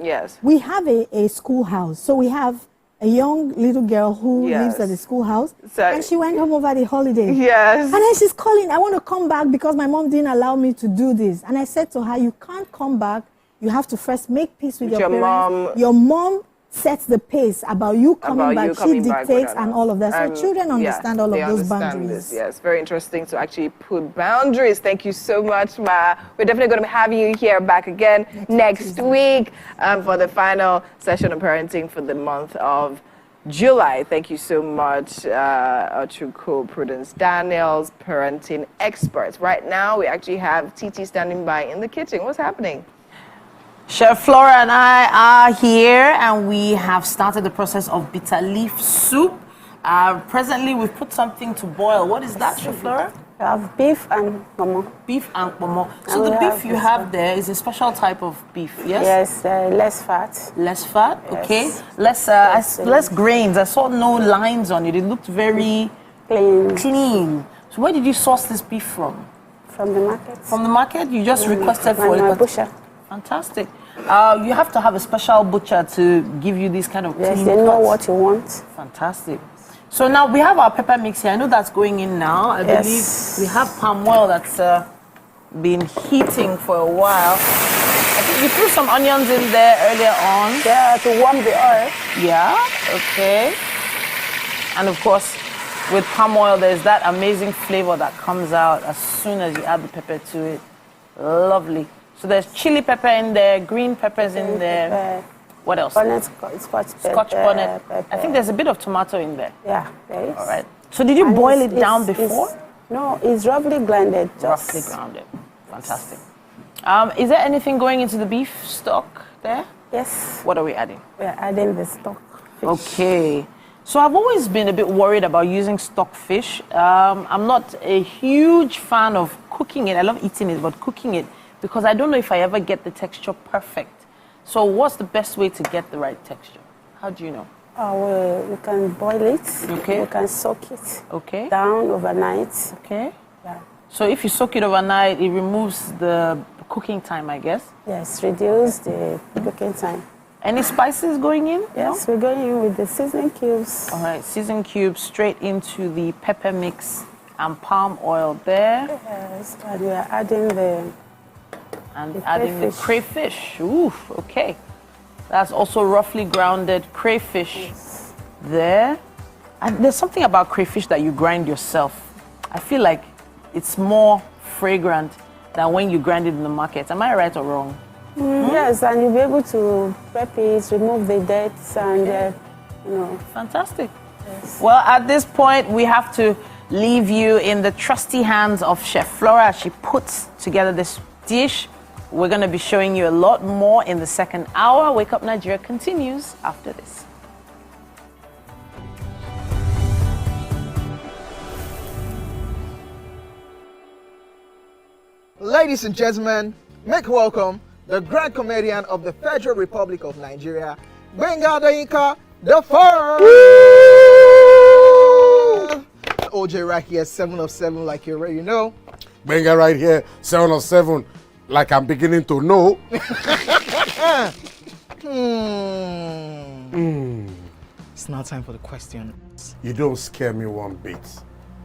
we have a schoolhouse. So we have a young little girl who lives at the schoolhouse, and she went home over the holiday. And then she's calling, I want to come back because my mom didn't allow me to do this. And I said to her, you can't come back. You have to first make peace with your parents. Mom. Your mom sets the pace about you coming back. She dictates and all of that. So children understand all of those boundaries. Yes, very interesting to actually put boundaries. Thank you so much, Ma. We're definitely going to have you here back again next week for the final session on parenting for the month of July. Thank you so much, Ochuko Prudence Daniels, parenting experts. Right now, we actually have TT standing by in the kitchen. What's happening? Chef Flora and I are here, and we have started the process of bitter leaf soup. Presently, we've put something to boil. What is that, Chef Flora? We have beef and pomo. Beef and pomo. So the beef you have there is a special type of beef, yes? Yes, less fat. Less fat, okay. Less grains. I saw no lines on it. It looked very clean. So where did you source this beef from? From the market. From the market? You just requested for my it? Butcher. Fantastic. You have to have a special butcher to give you this kind of clean Yes, they know what you want. Fantastic. So now we have our pepper mix here. I know that's going in now. I believe we have palm oil that's been heating for a while. I think you threw some onions in there earlier on. Yeah, to warm the oil. Yeah, okay. And of course, with palm oil, there's that amazing flavor that comes out as soon as you add the pepper to it. Lovely. So there's chili pepper in there, green peppers in there. What else? Scotch bonnet. I think there's a bit of tomato in there. Yeah, there is. All right. So did you boil it down before? No, it's roughly grounded. Roughly grounded. Fantastic. Is there anything going into the beef stock there? Yes. What are we adding? We're adding the stock fish. Okay. So I've always been a bit worried about using stock fish. I'm not a huge fan of cooking it. I love eating it, but cooking it, because I don't know if I ever get the texture perfect. So what's the best way to get the right texture? How do you know? Well, you can boil it. Okay. You can soak it. Okay. Down overnight. Okay. Yeah. So if you soak it overnight, it removes the cooking time, I guess? Yes, reduce the cooking time. Any spices going in? Yes, we're going in with the seasoning cubes. All right, seasoning cubes straight into the pepper mix and palm oil there. Yes, and we are adding the crayfish. Ooh, okay. That's also roughly grounded crayfish there. And there's something about crayfish that you grind yourself. I feel like it's more fragrant than when you grind it in the market. Am I right or wrong? Yes, and you'll be able to prep it, remove the dirt, and Fantastic. Yes. Well, at this point, we have to leave you in the trusty hands of Chef Flora as she puts together this dish. We're going to be showing you a lot more in the second hour. Wake Up Nigeria continues after this. Ladies and gentlemen, make welcome the grand comedian of the Federal Republic of Nigeria, Gbenga Adeyinka the First. OJ right here, 7 of 7, like you already know. Gbenga right here, 7 of 7, like I'm beginning to know. It's now time for the questions. You don't scare me one bit.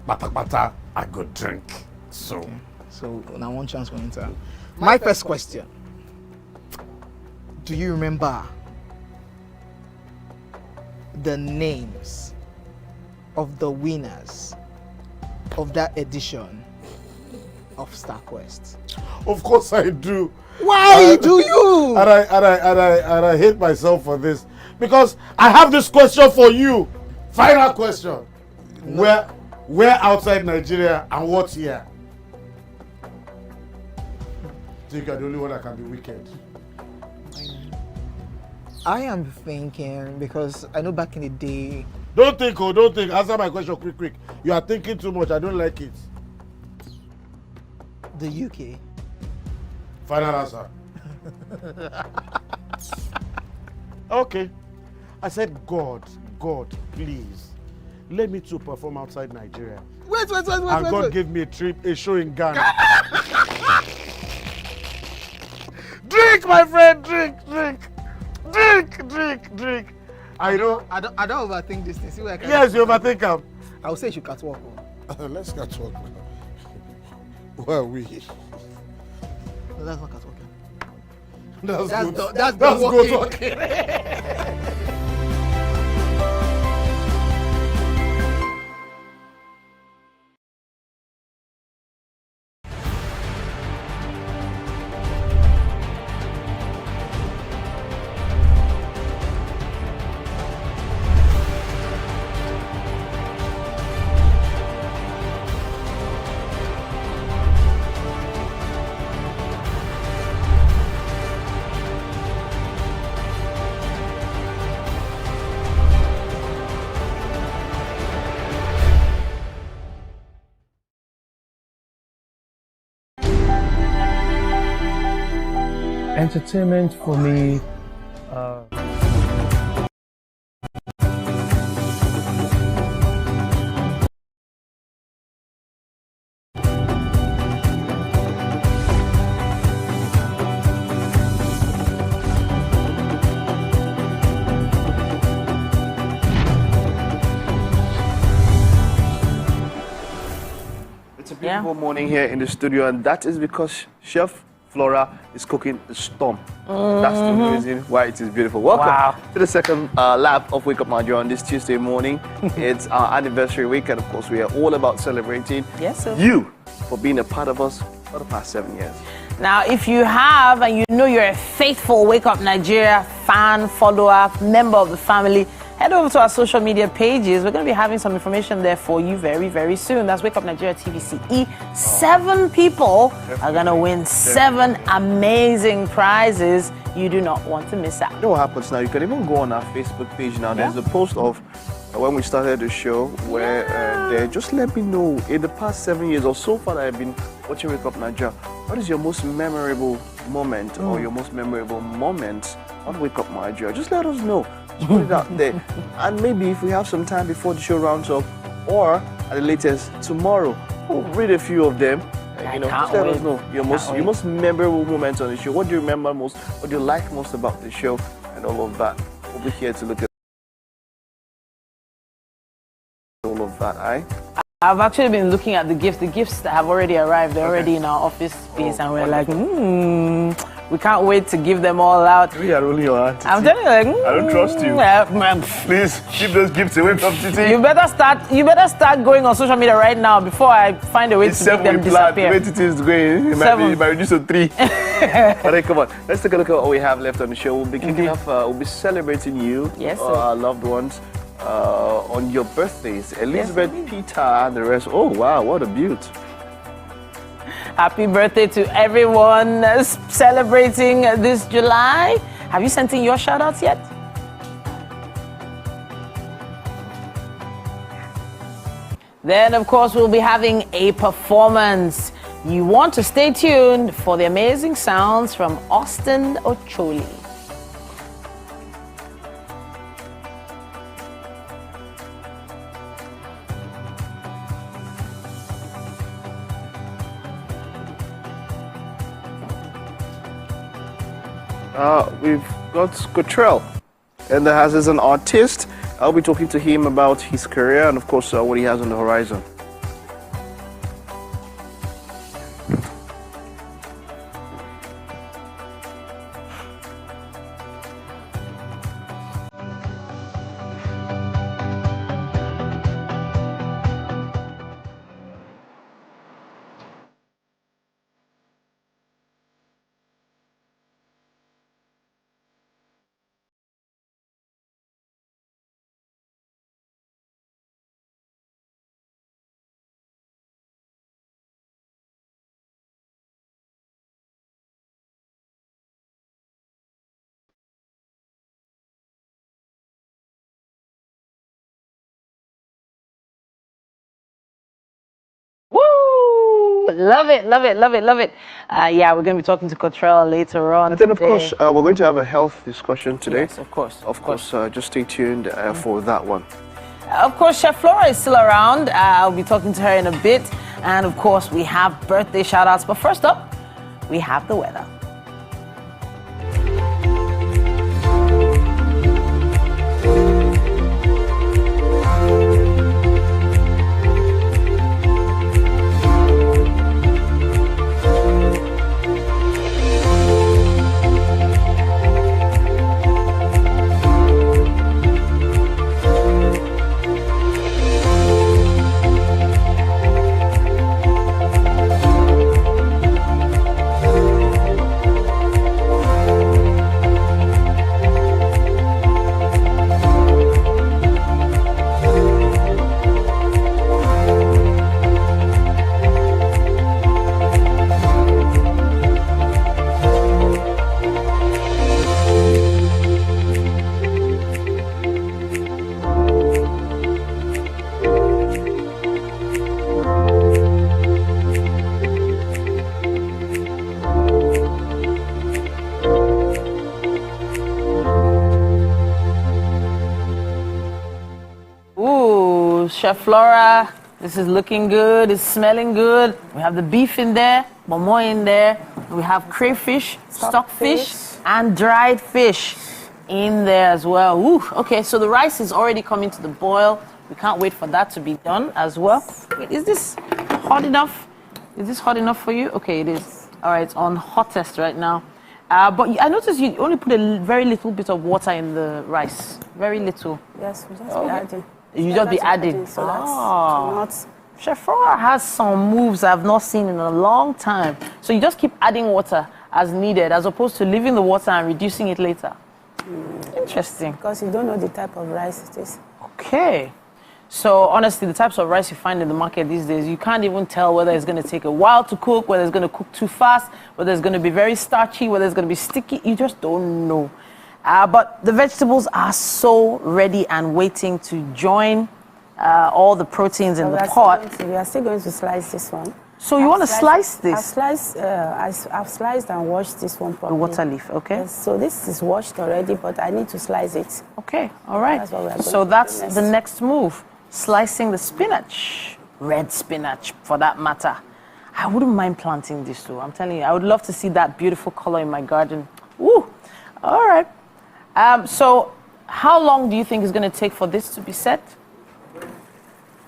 Bata, I go drink. So. Okay. So now one chance for enter. My first question. Do you remember the names of the winners of that edition of StarQuest? Of course I do. Why do you? And I hate myself for this. Because I have this question for you. Final question. No. Where outside Nigeria and what year? I think you're the only one that can be wicked. I am thinking, because I know back in the day. Don't think. Answer my question quick. You are thinking too much. I don't like it. The UK. Final answer. Okay. I said, God, please, let me to perform outside Nigeria. Wait. And God gave me a show in Ghana. Drink, my friend, drink. I don't overthink this thing. See where I can. Yes, you overthink them. I would say you should catwalk. Let's catwalk. Where are we? No, that's not catwalking. That's good walking. Entertainment for me, It's a beautiful morning here in the studio, and that is because Chef Flora is cooking a storm. That's the reason why it is beautiful. Welcome to the second lap of Wake Up Nigeria on this Tuesday morning. It's our anniversary week, and of course we are all about celebrating you for being a part of us for the past 7 years. Now, if you have and you know you're a faithful Wake Up Nigeria fan, follower, member of the family, head over to our social media pages. We're going to be having some information there for you very, very soon. That's Wake Up Nigeria TVCE. 7 people are going to win 7 amazing prizes you do not want to miss out. You know what happens now? You can even go on our Facebook page now. There's a post of when we started the show where they just let me know in the past 7 years or so far that I've been watching Wake Up Nigeria, what is your most memorable moment or your most memorable moment on Wake Up Nigeria? Just let us know. Put it out there, and maybe if we have some time before the show rounds up, or at the latest tomorrow, we'll read a few of them. Just let us know your most memorable moments on the show. What do you remember most? What do you like most about the show, and all of that. We'll be here to look at all of that. I've actually been looking at the gifts. The gifts that have already arrived. They're already in our office space, and we're like, we can't wait to give them all out. We are rolling your hand. I'm telling you, like, I don't trust you. Please keep those gifts away from Titi. You better start going on social media right now before I find a way to make them disappear. The way Titi is going, it might reduce to 3. But hey, come on, let's take a look at what we have left on the show. We'll be kicking off. We'll be celebrating you, our loved ones, on your birthdays. Elizabeth, Peter, and the rest. Oh wow, what a beaut! Happy birthday to everyone celebrating this July. Have you sent in your shout-outs yet? Then, of course, we'll be having a performance. You want to stay tuned for the amazing sounds from Austin Ocholi. We've got Cottrell, and as an artist, I'll be talking to him about his career and, of course, what he has on the horizon. love it, love it, love it, love it. Yeah, we're going to be talking to Cottrell later on. And then, of today. course, we're going to have a health discussion today. Yes, of course. Of course, just stay tuned for that one. Of course, Chef Flora is still around. I'll be talking to her in a bit. And of course, we have birthday shout outs. But first up, we have the weather. Chef Flora, this is looking good, it's smelling good. We have the beef in there, momo in there. We have crayfish, stockfish, and dried fish in there as well. Ooh, okay, so the rice is already coming to the boil. We can't wait for that to be done as well. Wait, is this hot enough? Is this hot enough for you? Okay, it is. All right, it's on hottest right now. But I noticed you only put a very little bit of water in the rice. Very little. Yes, we just be adding. You just be adding. So not. Chef Flora has some moves I've not seen in a long time. So you just keep adding water as needed, as opposed to leaving the water and reducing it later. Interesting. Because you don't know the type of rice it is. Okay. So honestly, the types of rice you find in the market these days, you can't even tell whether it's going to take a while to cook, whether it's going to cook too fast, whether it's going to be very starchy, whether it's going to be sticky. You just don't know. But the vegetables are so ready and waiting to join all the proteins in the pot. We are still going to slice this one. So you want to slice this? I've sliced and washed this one properly. The water leaf, okay. Yes, so this is washed already, but I need to slice it. Okay, all right. That's what we are So that's the next move. Slicing the spinach. Red spinach, for that matter. I wouldn't mind planting this too. I'm telling you, I would love to see that beautiful color in my garden. Woo! All right. So how long do you think it's going to take for this to be set?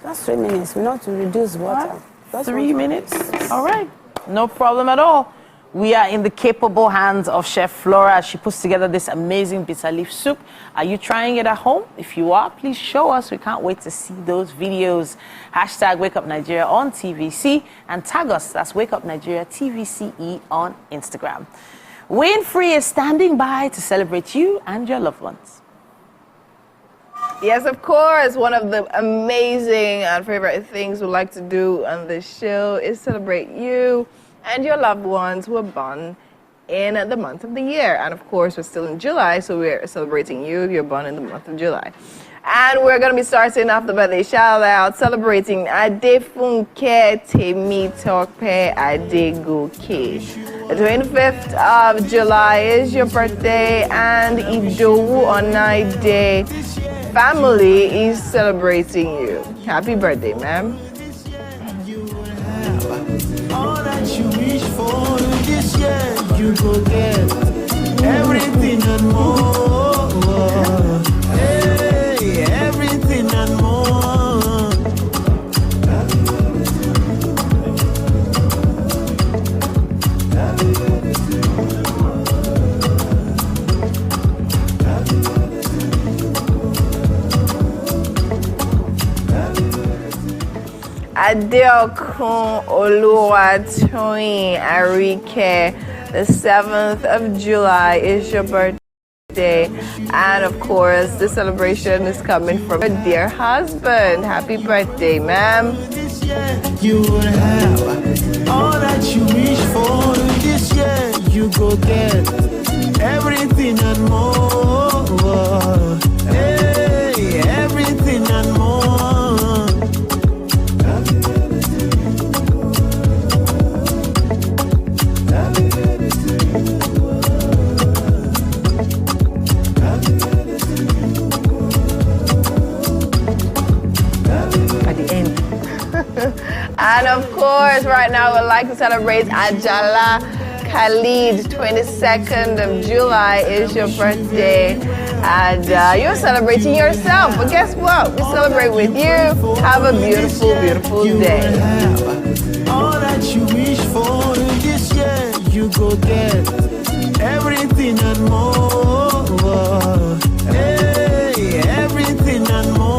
Just 3 minutes. We want to reduce water. 3 minutes? All right. No problem at all. We are in the capable hands of Chef Flora as she puts together this amazing bitter leaf soup. Are you trying it at home? If you are, please show us. We can't wait to see those videos. Hashtag Wake Up Nigeria on TVC and tag us. That's Wake Up Nigeria TVCE on Instagram. Winfrey is standing by to celebrate you and your loved ones. Yes, of course. One of the amazing and favorite things we like to do on this show is celebrate you and your loved ones who are born in the month of the year. And of course, we're still in July, so we're celebrating you if you're born in the month of July. And we're going to be starting off the birthday shout out celebrating Adefunke Temitope Adegoke. The 25th of July is your birthday, and Idowu Onaide family is celebrating you. Happy birthday, ma'am. All that you wish for this year, you go get everything and more. Hey, everything and more. Adeokun Oluwatoyin Arike, the 7th of July is your birthday. And of course, the celebration is coming from your dear husband. Happy birthday, ma'am. You will have all that you wish for this year. You go get everything and more. Hey, everything and more. And of course, right now we'd like to celebrate Ajala Khalid. 22nd of July is your birthday. And you're celebrating yourself. But guess what? We celebrate with you. Have a beautiful, beautiful day. All that you wish for this year, you go get everything and more. Hey, everything and more.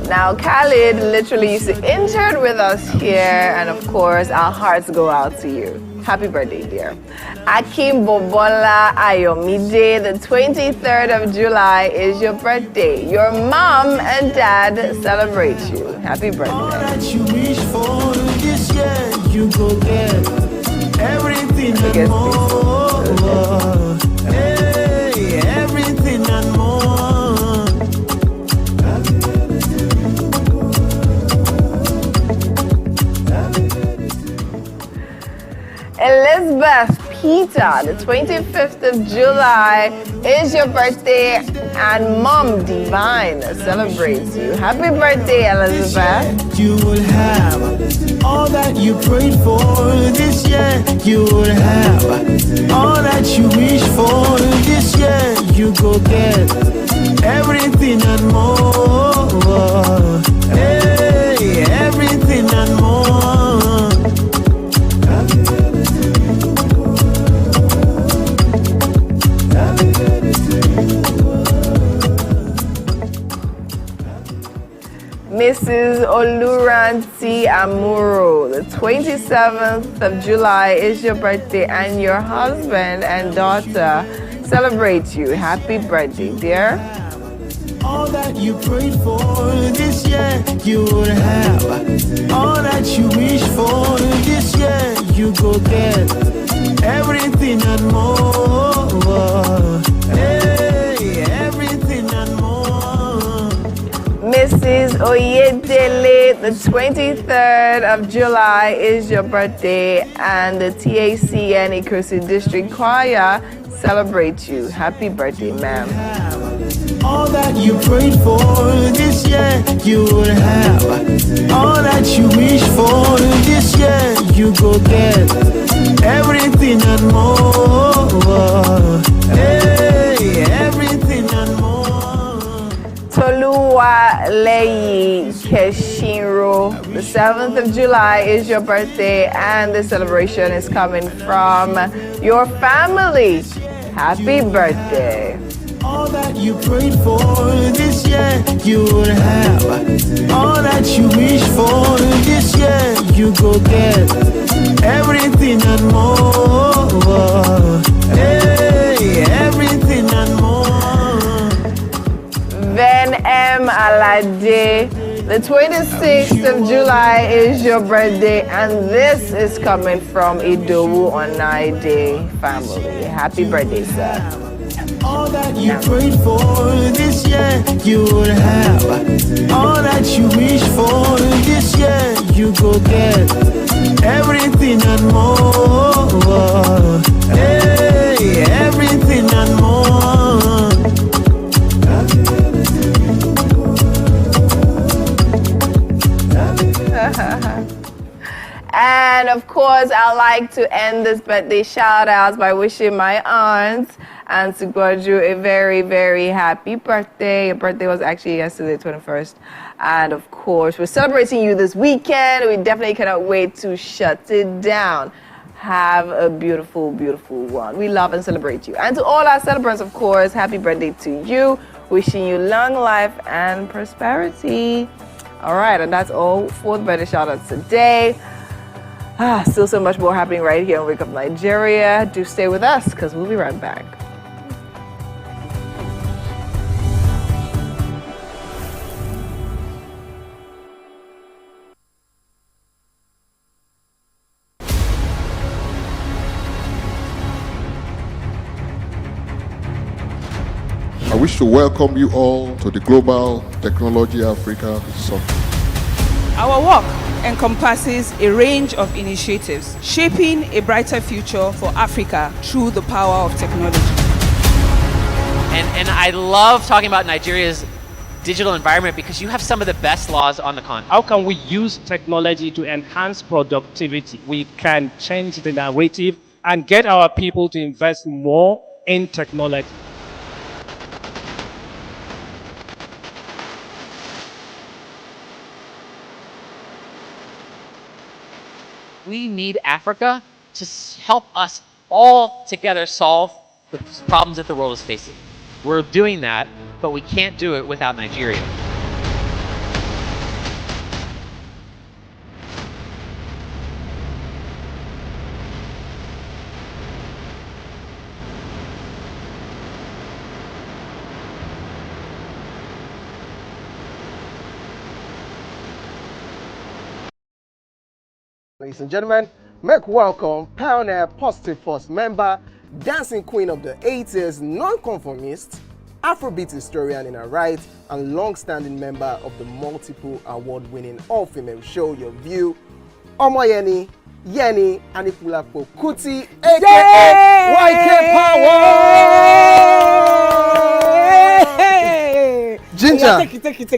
Now, Khalid literally used to intern with us here, and of course, our hearts go out to you. Happy birthday, dear. Akim Bobola Ayomide, the 23rd of July is your birthday. Your mom and dad celebrate you. Happy birthday. All that you wish for this year, you go get everything and more. Hey, everything and more. Elizabeth Peter, the 25th of July is your birthday, and Mom Divine celebrates you. Happy birthday, Elizabeth. You will have all that you prayed for this year. You will have all that you wish for this year. You go get everything and more. Hey, everything and more. Mrs. Oluranti Amuro, the 27th of July is your birthday, and your husband and daughter celebrate you. Happy birthday, dear. All that you prayed for this year, you will have. All that you wish for this year, you go get everything and more. Hey, everything and more. Mrs. Oyedele, the 23rd of July is your birthday, and the TACN Ikosi District Choir celebrate you. Happy birthday, ma'am. All that you prayed for this year, you will have. All that you wish for this year, you go get everything and more. Hey, everything and more. Toluwa Leyi Keshinro, the 7th of July is your birthday, and the celebration is coming from your family. Happy birthday. All that you prayed for this year, you will have. All that you wish for this year, you go get everything and more. Hey, everything and more. Van M. Alade, the 26th of July is your birthday, and this is coming from Idowu Onaide family. Happy birthday, sir. All that you prayed for this year, you will have. All that you wish for this year, you go get everything and more. Hey, everything and more. And of course, I'd like to end this birthday shout outs by wishing my aunt and Sigwaju a very, very happy birthday. Your birthday was actually yesterday, 21st. And of course, we're celebrating you this weekend. We definitely cannot wait to shut it down. Have a beautiful, beautiful one. We love and celebrate you. And to all our celebrants, of course, happy birthday to you. Wishing you long life and prosperity. All right, and that's all for the birthday shout outs today. Still so much more happening right here on Wake Up Nigeria. Do stay with us, because we'll be right back. I wish to welcome you all to the Global Technology Africa Summit. Our work encompasses a range of initiatives shaping a brighter future for Africa through the power of technology. And I love talking about Nigeria's digital environment because you have some of the best laws on the continent. How can we use technology to enhance productivity? We can change the narrative and get our people to invest more in technology. We need Africa to help us all together solve the problems that the world is facing. We're doing that, but we can't do it without Nigeria. Ladies and gentlemen, make welcome pioneer Positive Force member, dancing queen of the 80s, non-conformist, Afrobeat historian in her right, and long-standing member of the multiple award-winning all-female show Your View, Omoyeni, Yeni, Anikulapo Kuti, aka YK Power! Ginger! Yeah, take it.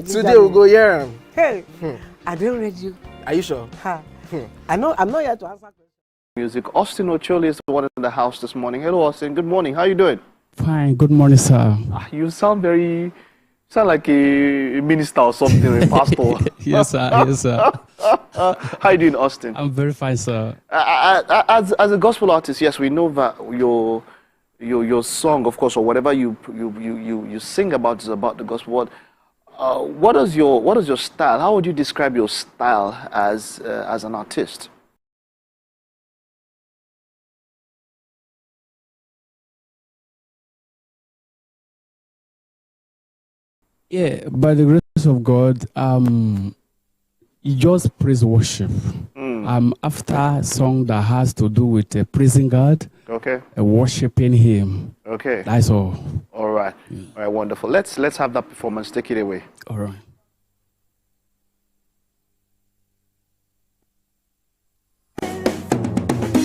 Today we'll go here. Hey, I don't read you. Are you sure? I'm not here to answer questions. Music. Austin Ocholi is the one in the house this morning. Hello, Austin. Good morning. How are you doing? Fine. Good morning, sir. You sound like a minister or something, a pastor. Yes, sir. Yes, sir. How are you doing, Austin? I'm very fine, sir. As a gospel artist, yes, we know that your song, of course, or whatever you sing about is about the gospel. What is your style? How would you describe your style as an artist? Yeah, by the grace of God, you just praise worship. After a song that has to do with praising God, okay, worshiping Him. Okay, that's all. All right, all right, wonderful. Let's have that performance. Take it away. All right.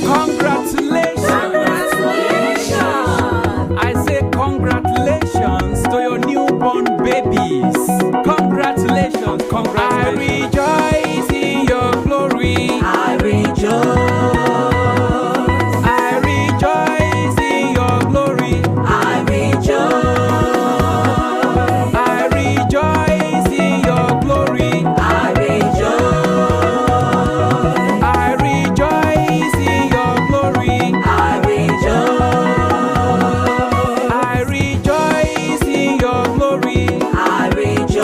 Congratulations. I say congratulations to your newborn babies. Congratulations, I rejoice in your glory. I rejoice. I rejoice in your glory. I rejoice. I rejoice in your glory. I rejoice. I rejoice in your glory. I rejoice. I rejoice in your glory. I rejoice.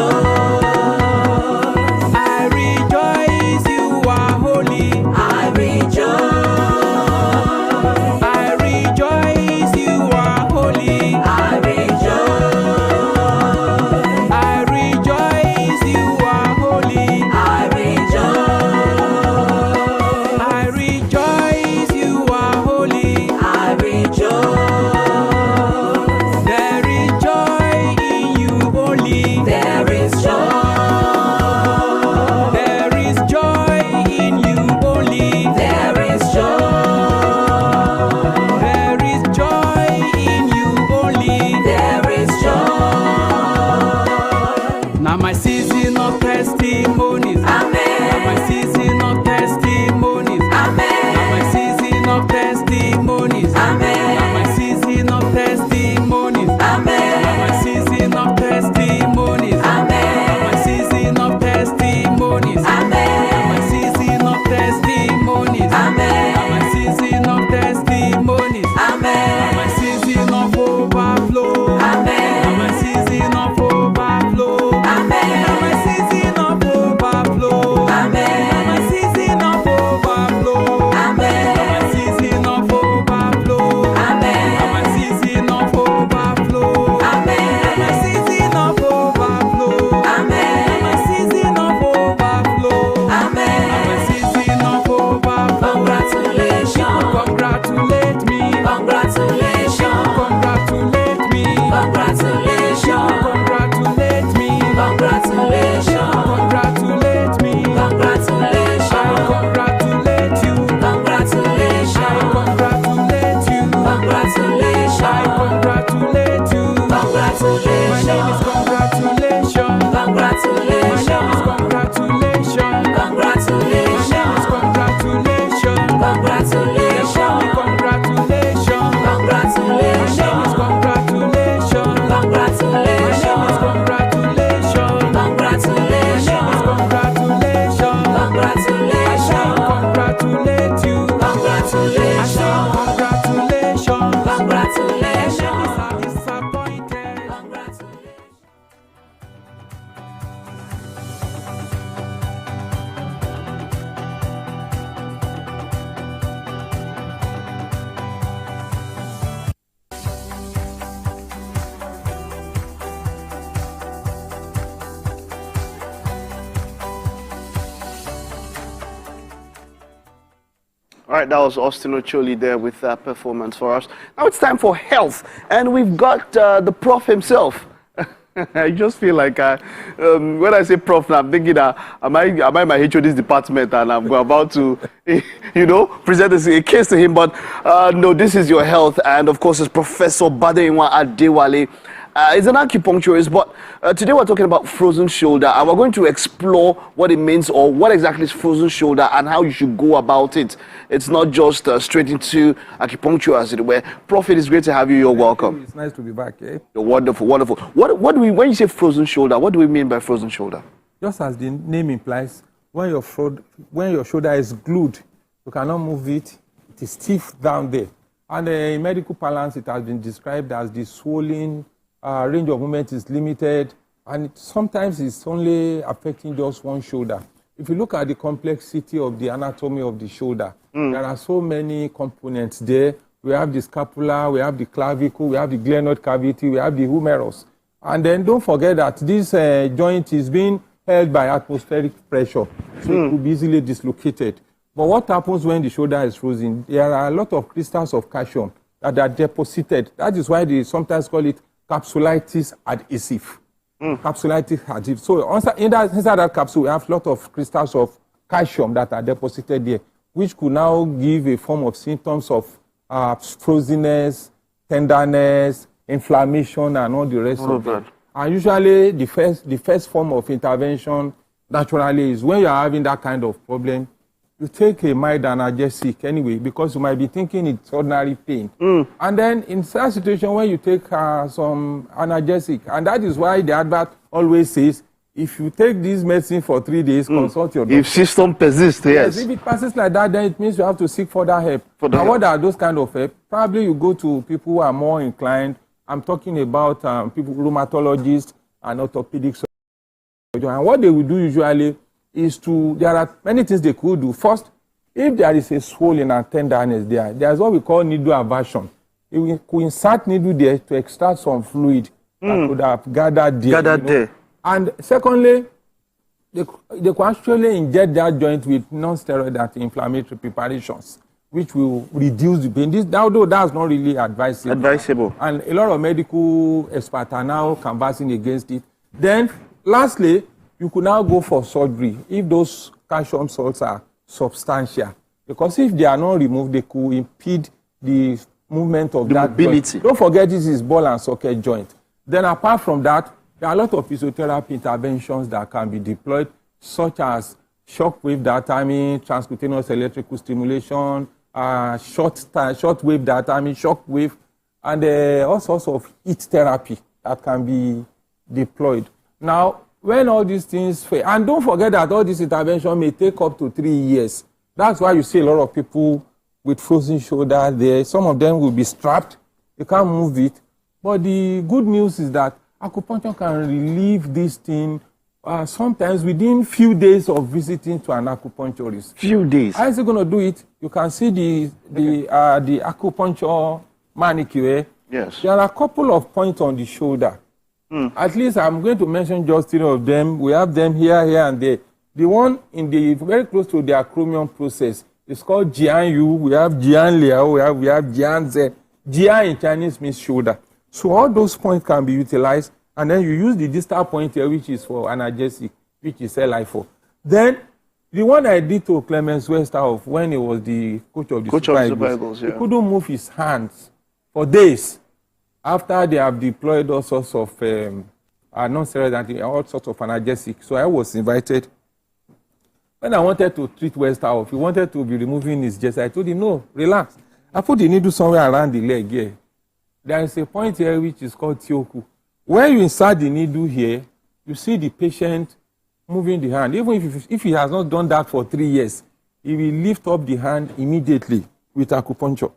All right, that was Austin Ocholi there with that performance for us. Now it's time for health, and we've got the prof himself. I just feel like when I say prof, I'm thinking am I my HOD's department and I'm about to, present a case to him. But no, this is your health, and of course it's Professor Badeinwa Adewale. He's an acupuncturist, but today we're talking about frozen shoulder, and we're going to explore what it means or what exactly is frozen shoulder and how you should go about it. It's not just straight into acupuncture, as it were. Prof, it is great to have you. You're welcome. It's nice to be back. Eh? You're wonderful, wonderful. What do we, when you say frozen shoulder, what do we mean by frozen shoulder? Just as the name implies, when your shoulder is glued, you cannot move it. It is stiff down there. And in medical parlance, it has been described as the swollen. Range of movement is limited, and sometimes it's only affecting just one shoulder. If you look at the complexity of the anatomy of the shoulder, there are so many components there. We have the scapula, we have the clavicle, we have the glenoid cavity, we have the humerus. And then don't forget that this joint is being held by atmospheric pressure, so it could be easily dislocated. But what happens when the shoulder is frozen? There are a lot of crystals of calcium that are deposited. That is why they sometimes call it capsulitis adhesive. Capsulitis adhesive. So inside that capsule, we have a lot of crystals of calcium that are deposited there, which could now give a form of symptoms of frozenness, tenderness, inflammation, and all the rest of it. And usually, the first form of intervention naturally is when you are having that kind of problem, you take a mild analgesic anyway, because you might be thinking it's ordinary pain. And then in such situation, when you take some analgesic, and that is why the advert always says, if you take this medicine for 3 days, consult your doctor. If system persists, yes. If it persists like that, then it means you have to seek further help. Now, what are those kind of help? Probably you go to people who are more inclined. I'm talking about people, rheumatologists and orthopedic surgeons. And what they will do usually is there are many things they could do. First, if there is a swollen and tenderness there's what we call needle aversion. We could insert needle there to extract some fluid that could have gathered there. And secondly, they could actually inject that joint with non-steroid anti-inflammatory preparations, which will reduce the pain. Although that's not really advisable. And a lot of medical experts are now canvassing against it. Then, lastly, you could now go for surgery if those calcium salts are substantial. Because if they are not removed, they could impede the movement of that mobility. Joint. Don't forget this is ball and socket joint. Then apart from that, there are a lot of physiotherapy interventions that can be deployed, such as shockwave diathermy, transcutaneous electrical stimulation, short-wave diathermy, shockwave, and all sorts of heat therapy that can be deployed. Now, when all these things fail, and don't forget that all this intervention may take up to 3 years. That's why you see a lot of people with frozen shoulder there. Some of them will be strapped. They can't move it. But the good news is that acupuncture can relieve this thing sometimes within few days of visiting to an acupuncturist. Few days. How is he going to do it? You can see the acupuncture manicure. Yes. There are a couple of points on the shoulder. At least I'm going to mention just 3 of them. We have them here, here, and there. The one very close to the acromion process is called Jian Yu. We have Jian Liao. We have Jian Z. Jian in Chinese means shoulder. So all those points can be utilized, and then you use the distal point here, which is for analgesic, which is LI4. Then the one I did to Clemens Westerhoff when he was the coach of the Super Eagles, he couldn't move his hands for days. After they have deployed all sorts of non-steroid, all sorts of analgesics. So I was invited. When I wanted to treat Westerhoff, he wanted to be removing his chest. I told him, no, relax. I put the needle somewhere around the leg here. There is a point here which is called Tioku. When you insert the needle here, you see the patient moving the hand. Even if he has not done that for 3 years, he will lift up the hand immediately with acupuncture.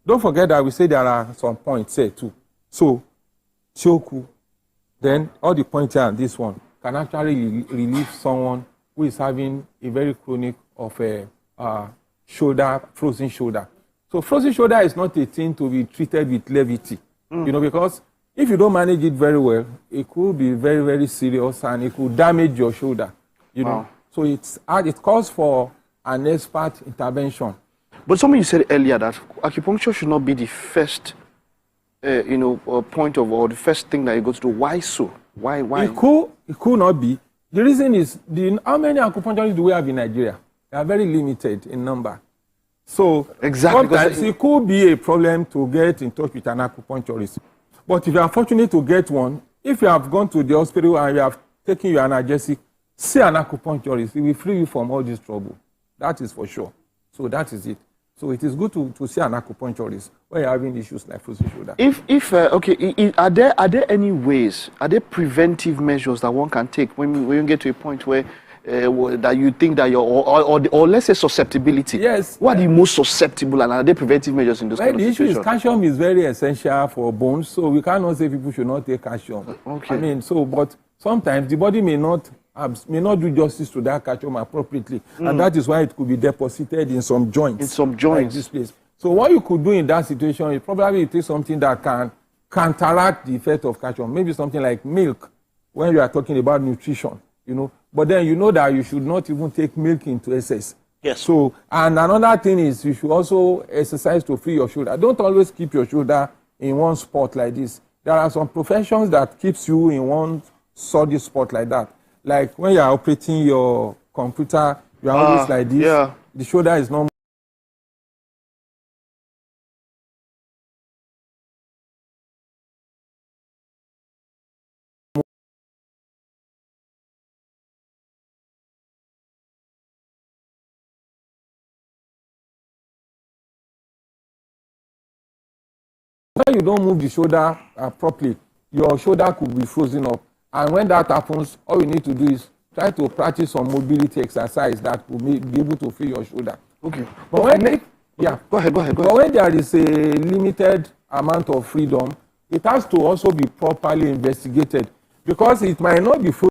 Don't forget that we say there are some points here too. So, Tioku, then all the points here and this one can actually relieve someone who is having a very chronic of a frozen shoulder. So frozen shoulder is not a thing to be treated with levity, because if you don't manage it very well, it could be very, very serious and it could damage your shoulder, know. So it calls for an expert intervention. But something you said earlier that acupuncture should not be the first, point of or the first thing that you go to do. Why so? Why? It could not be. The reason is how many acupuncturists do we have in Nigeria? They are very limited in number. So sometimes it could be a problem to get in touch with an acupuncturist. But if you are fortunate to get one, if you have gone to the hospital and you have taken your analgesic, see an acupuncturist. It will free you from all this trouble. That is for sure. So that is it. So it is good to see an acupuncturist when you're having issues like frozen shoulder. Are there any ways, are there preventive measures that one can take when you get to a point where that you think that or let's say susceptibility? Yes. What are the most susceptible, and are there preventive measures in those kind of The issue situations? is calcium is very essential for bones, so we cannot say people should not take calcium. Okay. I mean, but sometimes the body may not do justice to that calcium appropriately, and that is why it could be deposited in some joints. Like this place. So what you could do in that situation is probably take something that can counteract the effect of calcium. Maybe something like milk when you are talking about nutrition, But then you know that you should not even take milk into excess. Yes. So, and another thing is you should also exercise to free your shoulder. Don't always keep your shoulder in one spot like this. There are some professions that keeps you in one solid spot like that. Like when you are operating your computer, you are always like this. Yeah. The shoulder is not. When you don't move the shoulder properly, your shoulder could be frozen up. And when that happens, all you need to do is try to practice some mobility exercise that will be able to free your shoulder. Okay. But Go ahead. But when there is a limited amount of freedom, it has to also be properly investigated because it might not be full.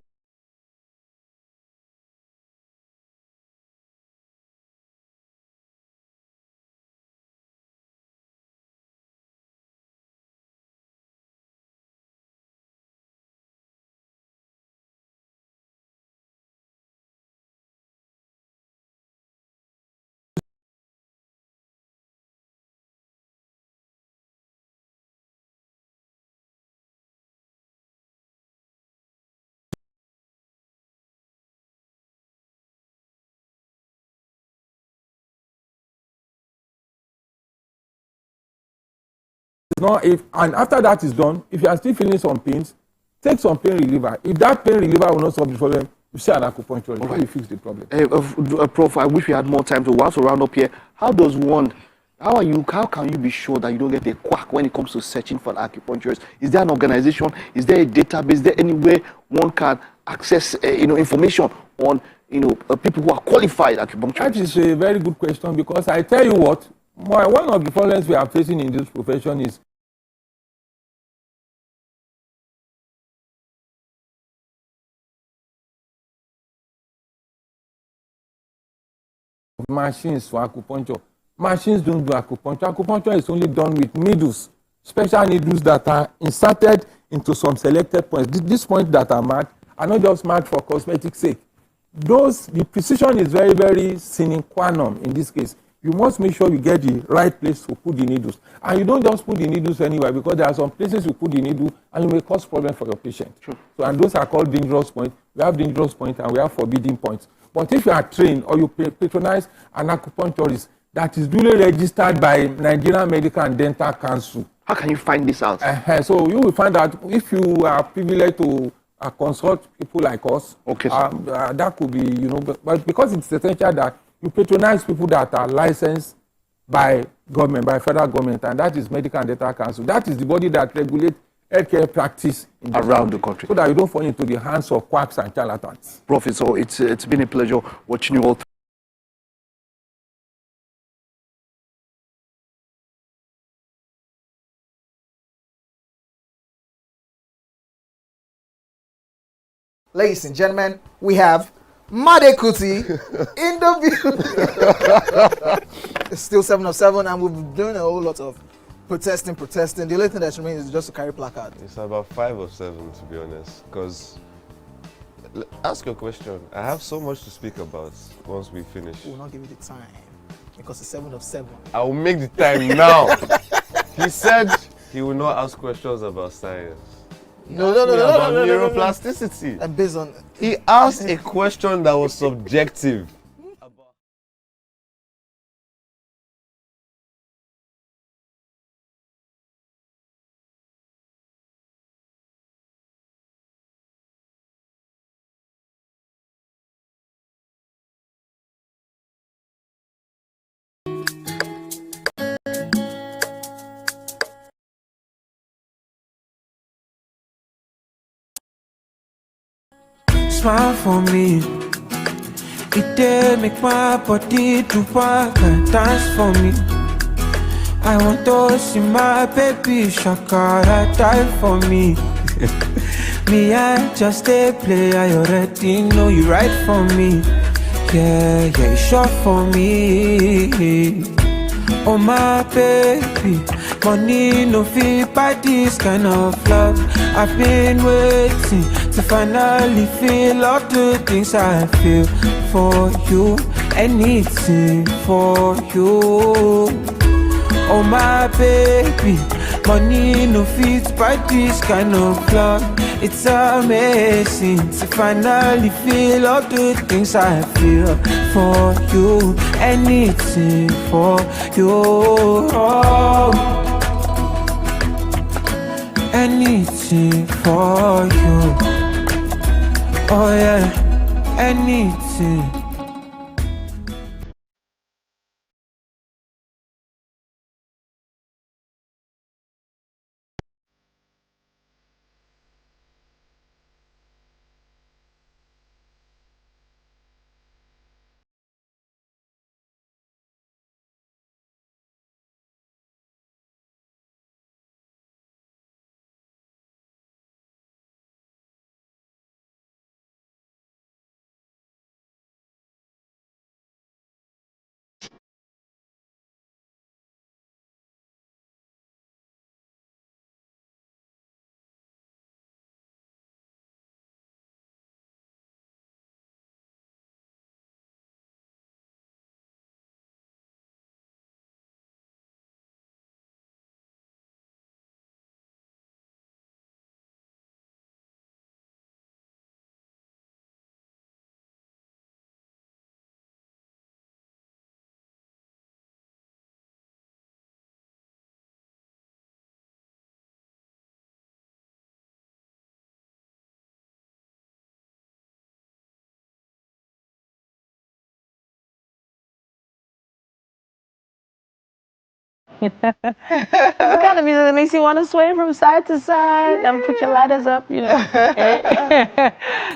And after that is done, if you are still feeling some pains, take some pain reliever. If that pain reliever will not solve the problem, you see an acupuncturist before you fix the problem. Prof, I wish we had more time to round up here. How can you be sure that you don't get a quack when it comes to searching for an acupuncturist? Is there an organization? Is there a database? Is there any way one can access information on people who are qualified acupuncturists? That is a very good question because I tell you what, one of the problems we are facing in this profession is machines for acupuncture. Machines don't do acupuncture. Acupuncture is only done with needles, special needles that are inserted into some selected points. These points that are marked are not just marked for cosmetic sake. The precision is very, very sine qua non in this case. You must make sure you get the right place to put the needles. And you don't just put the needles anywhere because there are some places you put the needle and you may cause problem for your patient. Sure. So, and those are called dangerous points. We have dangerous points and we have forbidden points. But if you are trained or you patronize an acupuncturist that is duly registered by Nigerian Medical and Dental Council. How can you find this out? So you will find out if you are privileged to consult people like us. Okay. That could be, but because it's essential that you patronize people that are licensed by government, by federal government, and that is Medical and Dental Council. That is the body that regulates healthcare practice around the country, so that you don't fall into the hands of quacks and charlatans. Professor, it's been a pleasure watching you all. Ladies and gentlemen, we have Made Kuti in the building. It's still 7 of 7, and we've been doing a whole lot of protesting. The only thing that remains is just to carry placard. It's about 5 of 7, to be honest. Because, ask your question. I have so much to speak about once we finish. We'll not give you the time. Because it's 7 of 7. I will make the time now. He said he will not ask questions about science. No. Neuroplasticity. And based on... He asked a question that was subjective. Smile for me. It did make my body to work and dance for me. I want to see my baby Shakara die for me. Me, I just a play, I already know you right for me. Yeah, you sure for me. Oh my baby, money no fit buy this kind of love. I've been waiting to finally feel all the things I feel for you. Anything for you. Oh my baby, money no fit buy this kind of love. It's amazing to finally feel all the things I feel for you. Anything for you. Oh. Anything for you. Oh yeah, anything. It's the kind of music that makes you want to sway from side to side and put your ladders up, you know.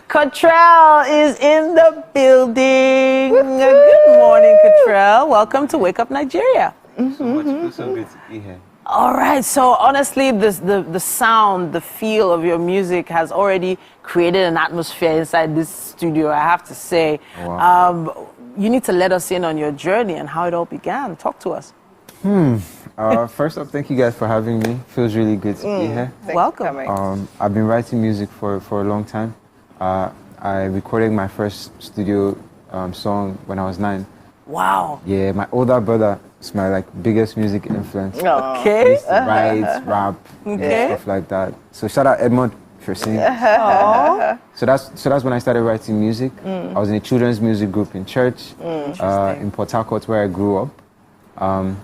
Cottrell is in the building. Good morning, Cottrell. Welcome to Wake Up Nigeria. So much. It feels so good to be here. All right, so honestly, the sound, the feel of your music has already created an atmosphere inside this studio, I have to say. Wow. You need to let us in on your journey and how it all began. Talk to us. First up, thank you guys for having me. Feels really good to be here. Welcome. I've been writing music for a long time. I recorded my first studio song when I was 9. Wow. Yeah, my older brother is my biggest music influence. Okay. He used to write, rap, and stuff like that. So shout out Edmond for singing. So that's when I started writing music. I was in a children's music group in church in Port Harcourt, where I grew up.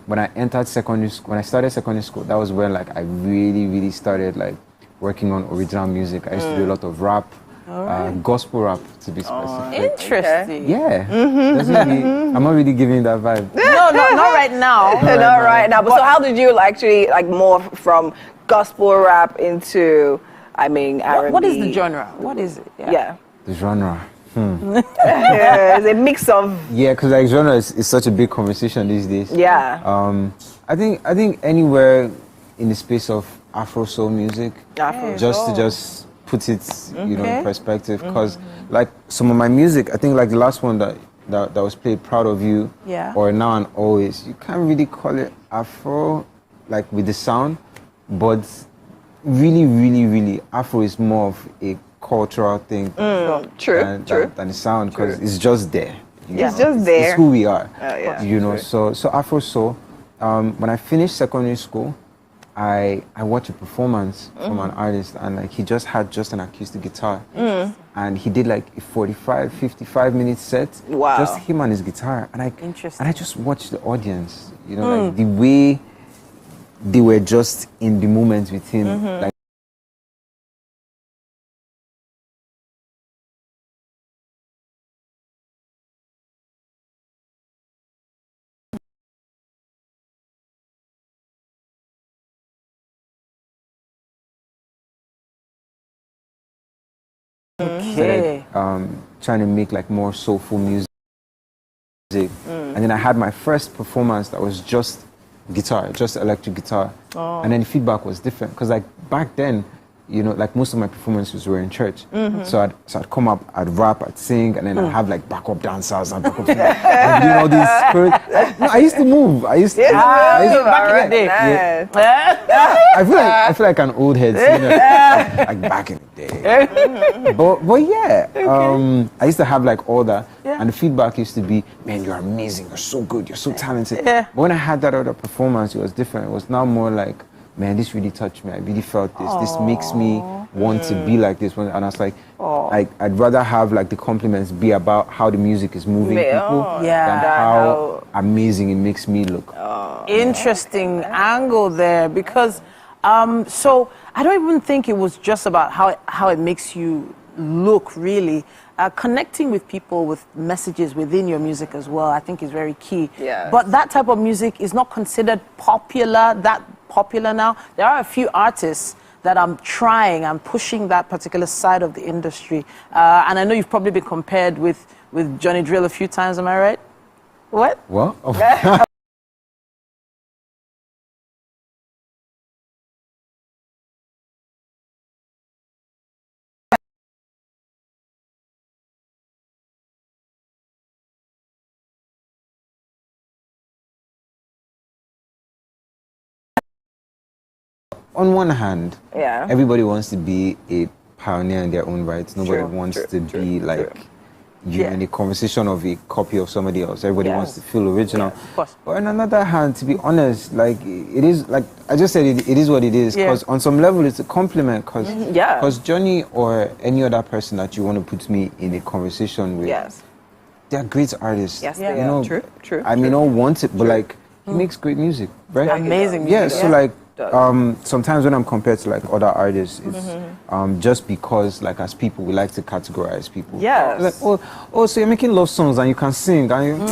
When I entered secondary school, when I started secondary school, that was when I really started working on original music. I used to do a lot of rap, gospel rap to be specific. Interesting. Yeah. I'm not really giving that vibe. No, not right now. Not right now. But so how did you actually morph from gospel rap into, R&B? What is the genre? What is it? Yeah. The genre. It's a mix of... Yeah, because genre is such a big conversation these days. Yeah. I think anywhere in the space of Afro soul music, just put it in perspective. Because some of my music, I think the last one that was played, Proud of You, or Now and Always, you can't really call it Afro with the sound, but really Afro is more of a cultural thing True. than the sound, because it's just there. It's just there. It's who we are. Yeah. You know, so Afro Soul. When I finished secondary school, I watched a performance from an artist, and like he just had just an acoustic guitar, and he did like a 45, 55-minute set. Wow. Just him and his guitar, and I just watched the audience. You know, like the way they were just in the moment with him, like. Okay. Trying to make like more soulful music, and then I had my first performance that was just guitar, just electric guitar, and then the feedback was different because like back then, you know, like most of my performances were in church, so I'd come up, I'd rap, I'd sing, and then I'd have like backup dancers and backup and doing all these spirit. No, I used to move. I used to back in the day. I feel like an old head singer, like back in the day. But yeah, I used to have like all that, and the feedback used to be, man, you're amazing, you're so good, you're so talented. But when I had that other performance, it was different. It was now more like, man, this really touched me. I really felt this. This makes me want to be like this. And I was like, I'd rather have like the compliments be about how the music is moving people than how amazing it makes me look. Interesting angle there, because so I don't even think it was just about how it makes you look, really. Connecting with people with messages within your music as well, I think is very key. But that type of music is not considered popular now. There are a few artists that I'm pushing that particular side of the industry. And I know you've probably been compared with Johnny Drill a few times, am I right? What? What? On one hand, everybody wants to be a pioneer in their own right. Nobody wants to be like you in a conversation of a copy of somebody else. Everybody wants to feel original. Of course. But on another hand, to be honest, like it is like I just said, it is what it is. Because on some level, it's a compliment. Because Johnny or any other person that you want to put me in a conversation with, they're great artists. Yes, you they are. know, True. I may not want it, but like he makes great music, right? Amazing music. Yeah. So like. Sometimes when I'm compared to like other artists, it's just because like as people we like to categorize people. Like, oh, so you're making love songs and you can sing and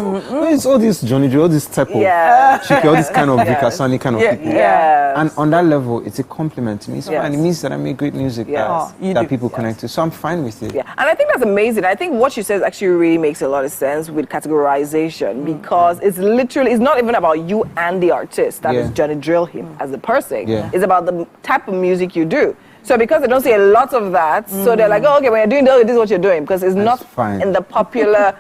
it's all this Johnny Drill, all this type of chicky, all this kind of Vikasani kind of people. And on that level, it's a compliment to me. So and it means that I make great music that people connect to. So I'm fine with it. And I think that's amazing. I think what she says actually really makes a lot of sense with categorization because it's not even about you and the artist. That is Johnny Drill him as a person. It's about the type of music you do. So because they don't see a lot of that, so they're like, oh, okay, when you're doing this is what you're doing because it's not in the popular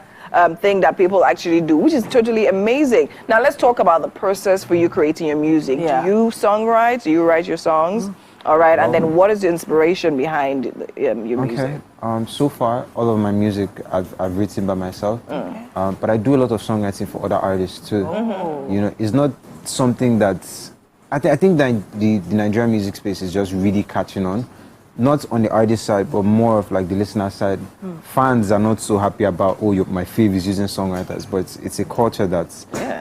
thing that people actually do, which is totally amazing. Now let's talk about the process for you creating your music. Do you songwrite? Do you write your songs? All right, and then what is the inspiration behind your music? So far, all of my music I've written by myself, but I do a lot of songwriting for other artists too. You know, it's not something that's I think that the Nigerian music space is just really catching on. Not on the artist side, but more of like the listener side. Fans are not so happy about, my fave is using songwriters, but it's a culture that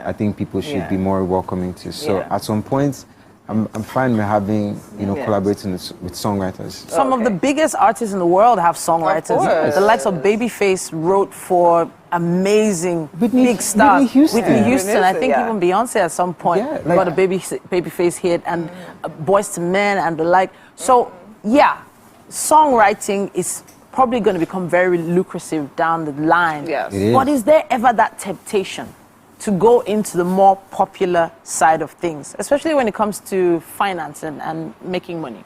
I think people should be more welcoming to. So at some point, I'm fine with having, collaborating with songwriters. Some of the biggest artists in the world have songwriters. The likes of Babyface wrote for amazing big stars. Whitney Houston. I think even Beyonce at some point got a Babyface hit, and Boyz II Men and the like. So songwriting is probably going to become very lucrative down the line. But is there ever that temptation to go into the more popular side of things, especially when it comes to finance and making money?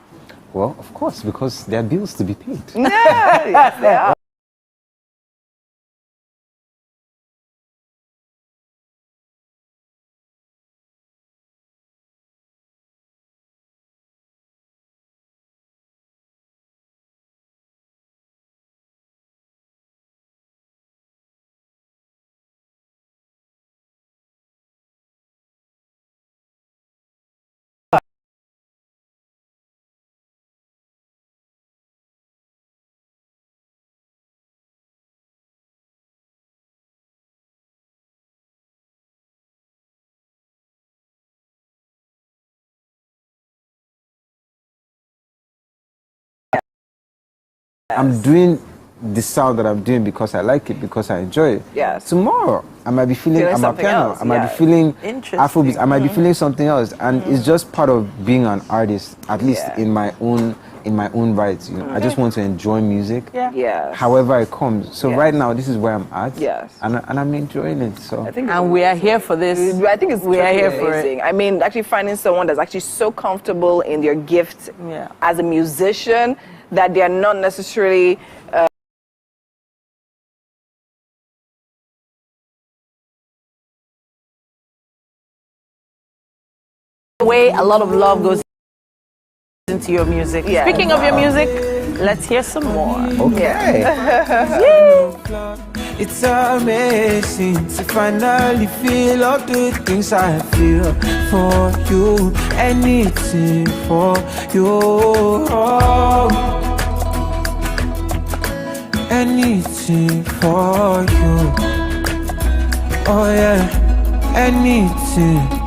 Well, of course, because there are bills to be paid. Yes, they are. I'm doing the sound that I'm doing because I like it, because I enjoy it. Yes. Tomorrow, I might be feeling I'm a something piano. else, I might be feeling Interesting. Afrobeats. I might be feeling something else, and it's just part of being an artist. At least in my own right. You know, I just want to enjoy music. Yes. However it comes. So right now, this is where I'm at. Yes. And I'm enjoying it. So. And we are here for this. I think it's we are here for amazing. it. I mean, actually finding someone that's actually so comfortable in their gift as a musician that they are not necessarily. Way a lot of love goes into your music. Speaking of your music, let's hear some more. Okay. It's amazing to finally feel all the things I feel for you. Anything for you. Anything for you. Oh yeah, anything.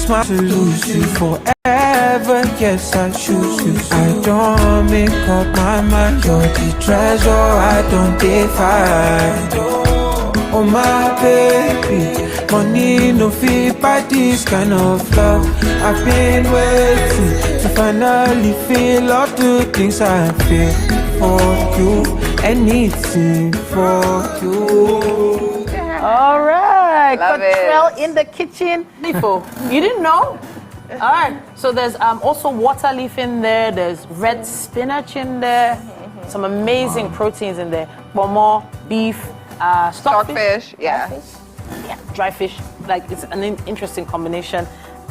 Smile to lose you forever, yes I choose you. I don't make up my mind, you're the treasure I don't define. Oh my baby, money no fit buy this kind of love. I've been waiting to finally feel all the things I feel for you. Anything for you. All right, Love Cottrell in the kitchen. Leafo, you didn't know? All right, so there's also water leaf in there. There's red spinach in there. Some amazing proteins in there. Bomo, beef, stockfish. Yeah. Dry fish. Like it's an interesting combination.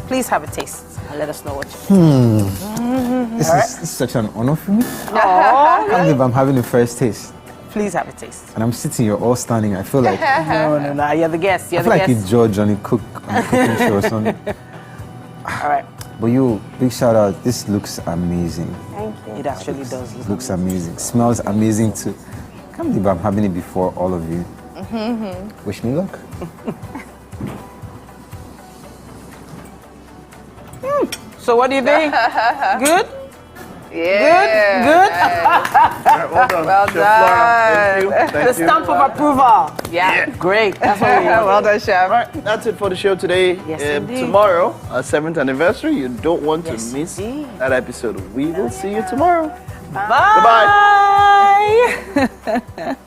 Please have a taste and let us know what you think. This is such an honor for me. Oh, I can't believe I'm having the first taste. Please have a taste. And I'm sitting here all standing. I feel like No, you're the guest. You're I feel the like guest. it's George on the cooking show or something. All right. But you, big shout out. This looks amazing. Thank you. It actually does. Looks amazing. Smells amazing too. Can't believe I'm having it before all of you. Wish me luck. So what do you think? Good? Yeah. Good? Well done. Well Chef Laura. done. Thank you. The stamp of approval. Yeah. Great. That's what we want. Well done, Chef. All right, that's it for the show today. Yes, indeed. Tomorrow, our 7th anniversary. You don't want to miss indeed. that episode. We will see you tomorrow. Bye. Goodbye.